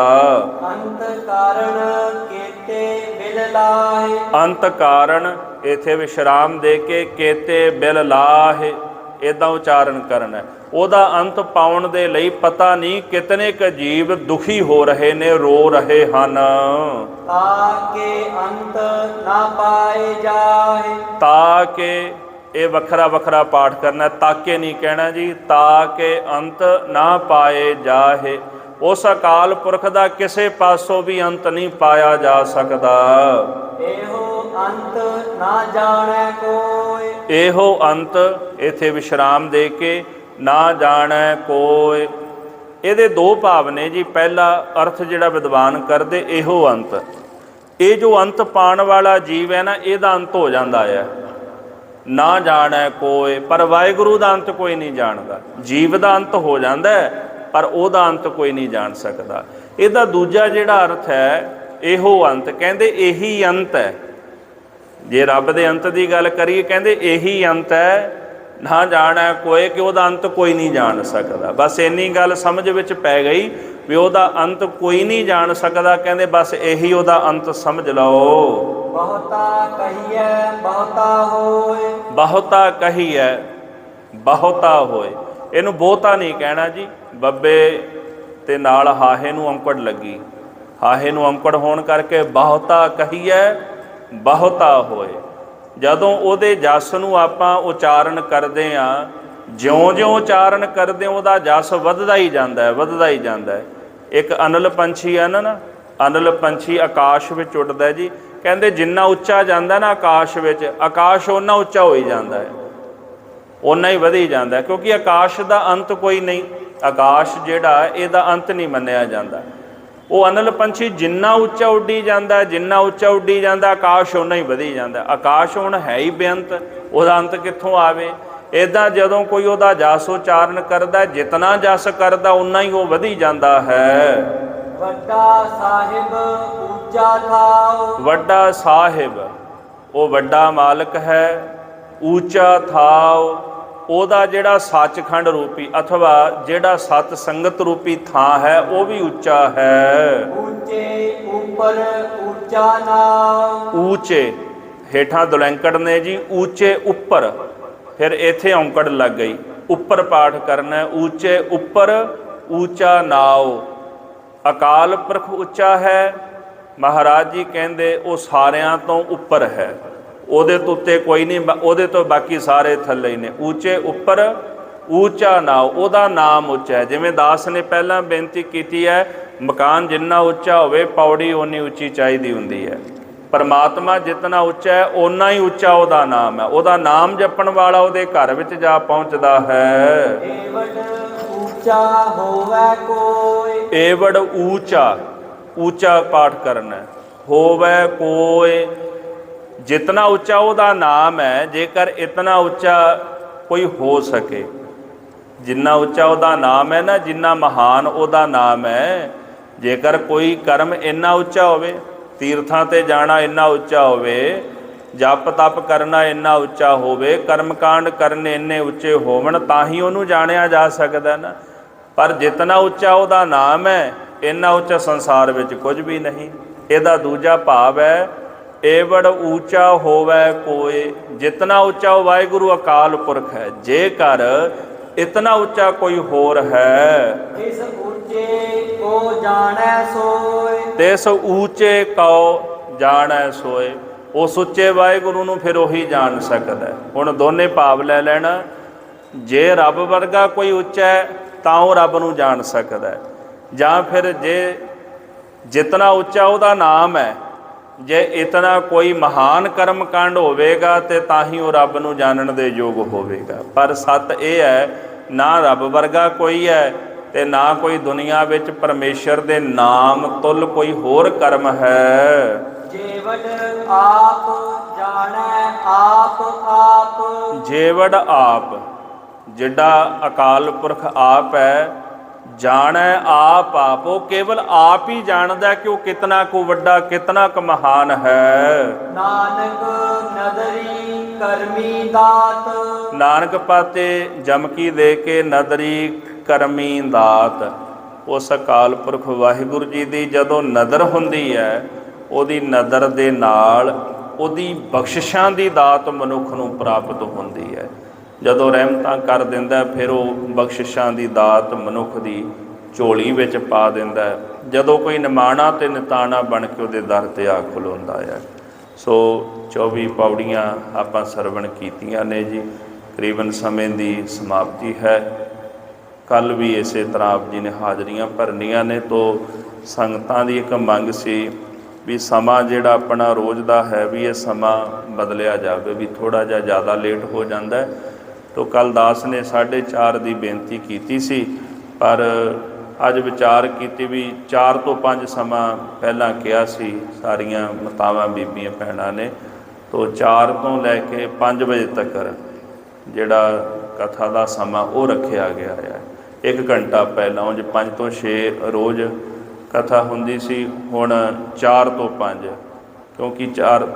ਅੰਤ ਕਾਰਨ ਕੇਤੇ ਬਿਲ ਲਾਹੇ, ਅੰਤ ਕਾਰਨ, ਇੱਥੇ ਵਿਸ਼ਰਾਮ ਦੇ ਕੇ ਕੇਤੇ ਬਿਲ ਲਾਹੇ, ਇੱਦਾਂ ਉਚਾਰਨ ਕਰਨਾ। ਉਹਦਾ ਅੰਤ ਪਾਉਣ ਦੇ ਲਈ ਪਤਾ ਨਹੀਂ ਕਿਤਨੇ ਕੁ ਜੀਵ ਦੁਖੀ ਹੋ ਰਹੇ ਨੇ, ਰੋ ਰਹੇ ਹਨ। ਤਾਂ ਕਿ ਅੰਤ ਨਾ ਪਾਏ ਜਾਏ, ਤਾਂ ਕਿ ਇਹ ਵੱਖਰਾ ਵੱਖਰਾ ਪਾਠ ਕਰਨਾ, ਤਾਕੇ ਨਹੀਂ ਕਹਿਣਾ ਜੀ, ਤਾਕੇ ਅੰਤ ਨਾ ਪਾਏ ਜਾਹੇ। ਉਸ ਅਕਾਲ ਪੁਰਖ ਦਾ ਕਿਸੇ ਪਾਸੋਂ ਵੀ ਅੰਤ ਨਹੀਂ ਪਾਇਆ ਜਾ ਸਕਦਾ। ਇਹੋ ਅੰਤ ਨਾ ਜਾਣੈ ਕੋਇ। ਇਹੋ ਅੰਤ, ਇੱਥੇ ਵਿਸ਼ਰਾਮ ਦੇ ਕੇ, ਨਾ ਜਾਣੈ ਕੋਇ। ਇਹਦੇ ਦੋ ਭਾਵ ਨੇ ਜੀ। ਪਹਿਲਾ ਅਰਥ ਜਿਹੜਾ ਵਿਦਵਾਨ ਕਰਦੇ, ਇਹੋ ਅੰਤ, ਇਹ ਜੋ ਅੰਤ ਪਾਣ ਵਾਲਾ ਜੀਵ ਹੈ ਨਾ, ਇਹਦਾ ਅੰਤ ਹੋ ਜਾਂਦਾ ਹੈ। ਨਾ ਜਾਣੈ ਕੋਇ, ਪਰ ਵਾਹਿਗੁਰੂ ਦਾ ਅੰਤ ਕੋਈ ਨਹੀਂ ਜਾਣਦਾ। ਜੀਵ ਦਾ ਅੰਤ ਹੋ ਜਾਂਦਾ ਹੈ, ਪਰ ਉਹਦਾ ਅੰਤ ਕੋਈ ਨਹੀਂ ਜਾਣ ਸਕਦਾ। ਇਹਦਾ ਦੂਜਾ ਜਿਹੜਾ ਅਰਥ ਹੈ, ਇਹੋ ਅੰਤ, ਕਹਿੰਦੇ ਇਹੀ ਅੰਤ ਹੈ। ਜੇ ਰੱਬ ਦੇ ਅੰਤ ਦੀ ਗੱਲ ਕਰੀਏ, ਕਹਿੰਦੇ ਇਹੀ ਅੰਤ ਹੈ, ਨਾ ਜਾਣੈ ਕੋਇ, ਕਿ ਉਹਦਾ ਅੰਤ ਕੋਈ ਨਹੀਂ ਜਾਣ ਸਕਦਾ। ਬਸ ਇੰਨੀ ਗੱਲ ਸਮਝ ਵਿੱਚ ਪੈ ਗਈ ਵੀ ਉਹਦਾ ਅੰਤ ਕੋਈ ਨਹੀਂ ਜਾਣ ਸਕਦਾ। ਕਹਿੰਦੇ ਬਸ ਇਹੀ ਉਹਦਾ ਅੰਤ ਸਮਝ ਲਓ। ਬਹੁਤਾ ਕਹੀਐ ਬਹੁਤਾ ਹੋਏ। ਬਹੁਤਾ ਕਹੀਐ ਬਹੁਤਾ ਹੋਏ। ਇਹਨੂੰ ਬਹੁਤਾ ਨਹੀਂ ਕਹਿਣਾ ਜੀ। ਬੱਬੇ ਤੇ ਨਾਲ ਹਾਹੇ ਨੂੰ ਔਂਕੜ ਲੱਗੀ, ਹਾਹੇ ਨੂੰ ਔਂਕੜ ਹੋਣ ਕਰਕੇ ਬਹੁਤਾ ਕਹੀਐ ਬਹੁਤਾ ਹੋਏ। ਜਦੋਂ ਉਹਦੇ ਜਸ ਨੂੰ ਆਪਾਂ ਉਚਾਰਨ ਕਰਦੇ ਹਾਂ, ਜਿਉਂ-ਜਿਉਂ ਉਚਾਰਨ ਕਰਦੇ ਉਹਦਾ ਜਸ ਵੱਧਦਾ ਹੀ ਜਾਂਦਾ ਹੈ, ਵੱਧਦਾ ਹੀ ਜਾਂਦਾ ਹੈ। ਇੱਕ ਅਨਲ ਪੰਛੀ ਹੈ ਨਾ, ਅਨਲ ਪੰਛੀ ਆਕਾਸ਼ ਵਿੱਚ ਉੱਡਦਾ ਜੀ। ਕਹਿੰਦੇ ਜਿੰਨਾ ਉੱਚਾ ਜਾਂਦਾ ਨਾ ਆਕਾਸ਼ ਵਿੱਚ, ਆਕਾਸ਼ ਓਨਾ ਉੱਚਾ ਹੋਈ ਜਾਂਦਾ ਹੈ, ਓਨਾ ਹੀ ਵਧੀ ਜਾਂਦਾ ਹੈ, ਕਿਉਂਕਿ ਆਕਾਸ਼ ਦਾ ਅੰਤ ਕੋਈ ਨਹੀਂ। ਆਕਾਸ਼ ਜਿਹੜਾ ਇਹਦਾ ਅੰਤ ਨਹੀਂ ਮੰਨਿਆ ਜਾਂਦਾ। ਉਹ ਅਨਲ ਪੰਛੀ ਜਿੰਨਾ ਉੱਚਾ ਉੱਡੀ ਜਾਂਦਾ, ਜਿੰਨਾ ਉੱਚਾ ਉੱਡੀ ਜਾਂਦਾ, ਆਕਾਸ਼ ਓਨਾ ਹੀ ਵਧੀ ਜਾਂਦਾ। ਆਕਾਸ਼ ਹੁਣ ਹੈ ਹੀ ਬੇਅੰਤ, ਉਹਦਾ ਅੰਤ ਕਿੱਥੋਂ ਆਵੇ। ਇੱਦਾਂ ਜਦੋਂ ਕੋਈ ਉਹਦਾ ਜਸ ਉਚਾਰਨ ਕਰਦਾ, ਜਿਤਨਾ ਜਸ ਕਰਦਾ ਓਨਾ ਹੀ ਉਹ ਵਧੀ ਜਾਂਦਾ ਹੈ। ਵੱਡਾ ਸਾਹਿਬ ਉੱਚਾ ਥਾਉ। ਵੱਡਾ ਸਾਹਿਬ, ਉਹ ਵੱਡਾ ਮਾਲਕ ਹੈ। ਉੱਚਾ ਥਾਉ, ਉਹਦਾ ਜਿਹੜਾ ਸੱਚਖੰਡ ਰੂਪੀ ਅਥਵਾ ਜਿਹੜਾ ਸਤ ਸੰਗਤ ਰੂਪੀ ਥਾਂ ਹੈ, ਉਹ ਵੀ ਉੱਚਾ ਹੈ। ਉੱਚੇ ਉੱਪਰ ਉੱਚਾ ਨਾਉ। ਉੱਚੇ ਹੇਠਾਂ ਦੁਲੈਂਕੜ ਨੇ ਜੀ, ਉੱਚੇ ਉੱਪਰ, ਫਿਰ ਇੱਥੇ ਔਂਕੜ ਲੱਗ ਗਈ। ਉੱਪਰ ਪਾਠ ਕਰਨਾ, ਉੱਚੇ ਉੱਪਰ ਉੱਚਾ ਨਾਉ। ਅਕਾਲ ਪੁਰਖ ਉੱਚਾ ਹੈ। ਮਹਾਰਾਜ ਜੀ ਕਹਿੰਦੇ ਉਹ ਸਾਰਿਆਂ ਤੋਂ ਉੱਪਰ ਹੈ, ਉਹਦੇ ਤੋਂ ਉੱਤੇ ਕੋਈ ਨਹੀਂ, ਉਹਦੇ ਤੋਂ ਬਾਕੀ ਸਾਰੇ ਥੱਲੇ ਹੀ ਨੇ। ਉੱਚੇ ਉੱਪਰ ਉੱਚਾ ਨਾਉ, ਉਹਦਾ ਨਾਮ ਉੱਚਾ ਹੈ। ਜਿਵੇਂ ਦਾਸ ਨੇ ਪਹਿਲਾਂ ਬੇਨਤੀ ਕੀਤੀ ਹੈ, ਮਕਾਨ ਜਿੰਨਾ ਉੱਚਾ ਹੋਵੇ, ਪੌੜੀ ਓਨੀ ਉੱਚੀ ਚਾਹੀਦੀ ਹੁੰਦੀ ਹੈ। ਪਰਮਾਤਮਾ ਜਿਤਨਾ ਉੱਚਾ ਹੈ, ਓਨਾ ਹੀ ਉੱਚਾ ਉਹਦਾ ਨਾਮ ਹੈ। ਉਹਦਾ ਨਾਮ ਜਪਣ ਵਾਲਾ ਉਹਦੇ ਘਰ ਵਿੱਚ ਜਾ ਪਹੁੰਚਦਾ ਹੈ। ਏਵਡ ਉੱਚਾ ਹੋਵੇ ਕੋਈ। ਏਵਡ ਉੱਚਾ, ਉੱਚਾ ਪਾਠ ਕਰਨਾ। ਹੋਵੇ ਕੋਈ, ਜਿਤਨਾ ਉੱਚਾ ਉਹਦਾ ਨਾਮ ਹੈ। ਜੇਕਰ ਇਤਨਾ ਉੱਚਾ ਕੋਈ ਹੋ ਸਕੇ, ਜਿੰਨਾ ਉੱਚਾ ਉਹਦਾ ਨਾਮ ਹੈ ਨਾ, ਜਿੰਨਾ ਮਹਾਨ ਉਹਦਾ ਨਾਮ ਹੈ, ਜੇਕਰ ਕੋਈ ਕਰਮ ਇੰਨਾ ਉੱਚਾ ਹੋਵੇ, ਤੀਰਥਾਂ ਤੇ ਜਾਣਾ ਇੰਨਾ ਉੱਚਾ ਹੋਵੇ, ਜਪ ਤਪ ਕਰਨਾ ਇੰਨਾ ਉੱਚਾ ਹੋਵੇ, ਕਰਮਕਾਂਡ ਕਰਨੇ ਇੰਨੇ ਉੱਚੇ ਹੋਵਣ, ਤਾਂ ਹੀ ਉਹਨੂੰ ਜਾਣਿਆ ਜਾ ਸਕਦਾ ਨਾ। ਪਰ ਜਿਤਨਾ ਉੱਚਾ ਉਹਦਾ ਨਾਮ ਹੈ, ਇੰਨਾ ਉੱਚਾ ਸੰਸਾਰ ਵਿੱਚ ਕੁਝ ਵੀ ਨਹੀਂ। ਇਹਦਾ ਦੂਜਾ ਭਾਵ ਹੈ, ਏਵੜ ਉੱਚਾ ਹੋਵੇ ਕੋਈ। ਜਿਤਨਾ ਉੱਚਾ ਉਹ ਵਾਹਿਗੁਰੂ ਅਕਾਲ ਪੁਰਖ ਹੈ। ਜੇਕਰ ਇਤਨਾ ਉੱਚਾ ਕੋਈ ਹੋਰ ਹੈ, ਇਸ ਉੱਚੇ ਕੋ ਜਾਣੈ ਸੋਏ। ਤਿਸ ਉੱਚੇ ਕਉ ਜਾਣੈ ਸੋਏ। ਉਸ ਉੱਚੇ ਵਾਹਿਗੁਰੂ ਨੂੰ ਫਿਰ ਉਹੀ ਜਾਣ ਸਕਦਾ। ਹੁਣ ਦੋਨੇ ਭਾਵ ਲੈ ਲੈਣਾ। ਜੇ ਰੱਬ ਵਰਗਾ ਕੋਈ ਉੱਚਾ ਹੈ ਤਾਂ ਉਹ ਰੱਬ ਨੂੰ ਜਾਣ ਸਕਦਾ, ਜਾਂ ਫਿਰ ਜੇ ਜਿਤਨਾ ਉੱਚਾ ਉਹਦਾ ਨਾਮ ਹੈ, ਜੇ ਇਤਨਾ ਕੋਈ ਮਹਾਨ ਕਰਮ ਕਾਂਡ ਹੋਵੇਗਾ ਤੇ ਤਾਂ ਹੀ ਉਹ ਰੱਬ ਨੂੰ ਜਾਣਨ ਦੇ ਯੋਗ ਹੋਵੇਗਾ। ਪਰ ਸੱਤ ਇਹ ਹੈ, ਨਾ ਰੱਬ ਵਰਗਾ ਕੋਈ ਹੈ ਤੇ ਨਾ ਕੋਈ ਦੁਨੀਆ ਵਿੱਚ ਪਰਮੇਸ਼ਰ ਦੇ ਨਾਮ ਤੁੱਲ ਕੋਈ ਹੋਰ ਕਰਮ ਹੈ। ਜੇਵੜ ਆਪ ਜਾਣੈ ਆਪ ਆਪ। ਜੇਵੜ ਆਪ, ਜਿਹੜਾ ਅਕਾਲ ਪੁਰਖ ਆਪ ਹੈ, ਜਾਣੈ ਆਪ ਆਪ। ਉਹ ਕੇਵਲ ਆਪ ਹੀ ਜਾਣਦਾ ਕਿ ਉਹ ਕਿਤਨਾ ਕੁ ਵੱਡਾ, ਕਿਤਨਾ ਕੁ ਮਹਾਨ ਹੈ। ਨਾਨਕ ਨਦਰੀ ਕਰਮੀ ਦਾਤ। ਨਾਨਕ ਪਾਤੇ ਜਮਕੀ ਦੇ ਕੇ ਨਦਰੀ ਕਰਮੀ ਦਾਤ। ਉਸ ਅਕਾਲ ਪੁਰਖ ਵਾਹਿਗੁਰੂ ਜੀ ਦੀ ਜਦੋਂ ਨਦਰ ਹੁੰਦੀ ਹੈ, ਉਹਦੀ ਨਦਰ ਦੇ ਨਾਲ ਉਹਦੀ ਬਖਸ਼ਿਸ਼ਾਂ ਦੀ ਦਾਤ ਮਨੁੱਖ ਨੂੰ ਪ੍ਰਾਪਤ ਹੁੰਦੀ ਹੈ। ਜਦੋਂ ਰਹਿਮਤਾਂ ਕਰ ਦਿੰਦਾ, ਫਿਰ ਉਹ ਬਖਸ਼ਿਸ਼ਾਂ ਦੀ ਦਾਤ ਮਨੁੱਖ ਦੀ ਝੋਲੀ ਵਿੱਚ ਪਾ ਦਿੰਦਾ। ਜਦੋਂ ਕੋਈ ਨਿਮਾਣਾ ਤੇ ਨਿਤਾਣਾ ਬਣ ਕੇ ਉਹਦੇ ਦਰ ਤੇ ਆ ਖਲੋਂਦਾ ਹੈ। ਸੋ 24 ਪੌੜੀਆਂ ਆਪਾਂ ਸਰਵਣ ਕੀਤੀਆਂ ਨੇ ਜੀ। ਤਕਰੀਬਨ ਸਮੇਂ ਦੀ ਸਮਾਪਤੀ ਹੈ। ਕੱਲ ਵੀ ਇਸੇ ਤਰ੍ਹਾਂ ਆਪ ਜੀ ਨੇ ਹਾਜ਼ਰੀਆਂ ਭਰਨੀਆਂ ਨੇ। ਤੋ ਸੰਗਤਾਂ ਦੀ ਇੱਕ ਮੰਗ ਸੀ ਵੀ ਸਮਾਂ ਜਿਹੜਾ ਆਪਣਾ ਰੋਜ਼ ਦਾ ਹੈ ਵੀ ਇਹ ਸਮਾਂ ਬਦਲਿਆ ਜਾਵੇ, ਵੀ ਥੋੜ੍ਹਾ ਜਿਹਾ ਜ਼ਿਆਦਾ ਲੇਟ ਹੋ ਜਾਂਦਾ ਹੈ। ਤੋ ਕੱਲ ਦਾਸ ਨੇ 4:30 ਦੀ ਬੇਨਤੀ ਕੀਤੀ ਸੀ, ਪਰ ਅੱਜ ਵਿਚਾਰ ਕੀਤੀ ਵੀ 4 ਤੋਂ 5 ਸਮਾਂ ਪਹਿਲਾਂ ਕਿਹਾ ਸੀ ਸਾਰੀਆਂ ਮਾਤਾਵਾਂ ਬੀਬੀਆਂ ਭੈਣਾਂ ਨੇ। ਤੋ 4 ਤੋਂ ਲੈ ਕੇ 5 ਵਜੇ ਤੱਕ ਜਿਹੜਾ ਕਥਾ ਦਾ ਸਮਾਂ ਉਹ ਰੱਖਿਆ ਗਿਆ ਹੈ। 1 ਘੰਟਾ ਪਹਿਲਾਂ ਉਂਝ 5 ਤੋਂ 6 ਰੋਜ਼ ਕਥਾ ਹੁੰਦੀ ਸੀ, ਹੁਣ 4 ਤੋਂ 5, ਕਿਉਂਕਿ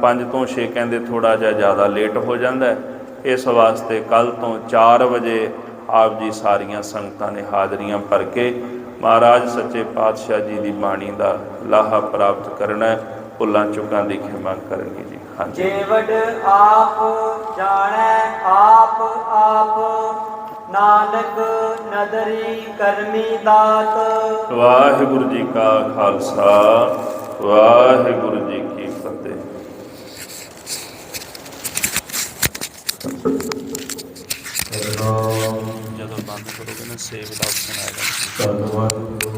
5 ਤੋਂ 6 ਕਹਿੰਦੇ ਥੋੜ੍ਹਾ ਜਿਹਾ ਜ਼ਿਆਦਾ ਲੇਟ ਹੋ ਜਾਂਦਾ ਹੈ। ਇਸ ਵਾਸਤੇ ਕੱਲ੍ਹ ਤੋਂ 4 ਵਜੇ ਆਪ ਜੀ ਸਾਰੀਆਂ ਸੰਗਤਾਂ ਨੇ ਹਾਜ਼ਰੀਆਂ ਭਰ ਕੇ ਮਹਾਰਾਜ ਸੱਚੇ ਪਾਤਸ਼ਾਹ ਜੀ ਦੀ ਬਾਣੀ ਦਾ ਲਾਹਾ ਪ੍ਰਾਪਤ ਕਰਨਾ, ਭੁੱਲਾਂ ਚੁੱਕਾਂ ਦੀ ਖਿਮਾ ਕਰਨਗੇ ਜੀ। ਹਾਂਜੀ। ਜੇਵਡ ਆਪ ਜਾਣੈ ਆਪ ਆਪ, ਨਾਨਕ ਨਦਰੀ ਕਰਮੀ ਦਾਤ। ਵਾਹਿਗੁਰੂ ਜੀ ਕਾ ਖਾਲਸਾ, ਵਾਹਿਗੁਰੂ ਜੀ ਕੀ ਫਤਿਹ। ਜਦੋਂ ਬੰਦ ਕਰੋਗੇ ਨਾ ਸੇਵ ਦਾ ਆਪਸ਼ਨ ਆਏਗਾ। ਧੰਨਵਾਦ।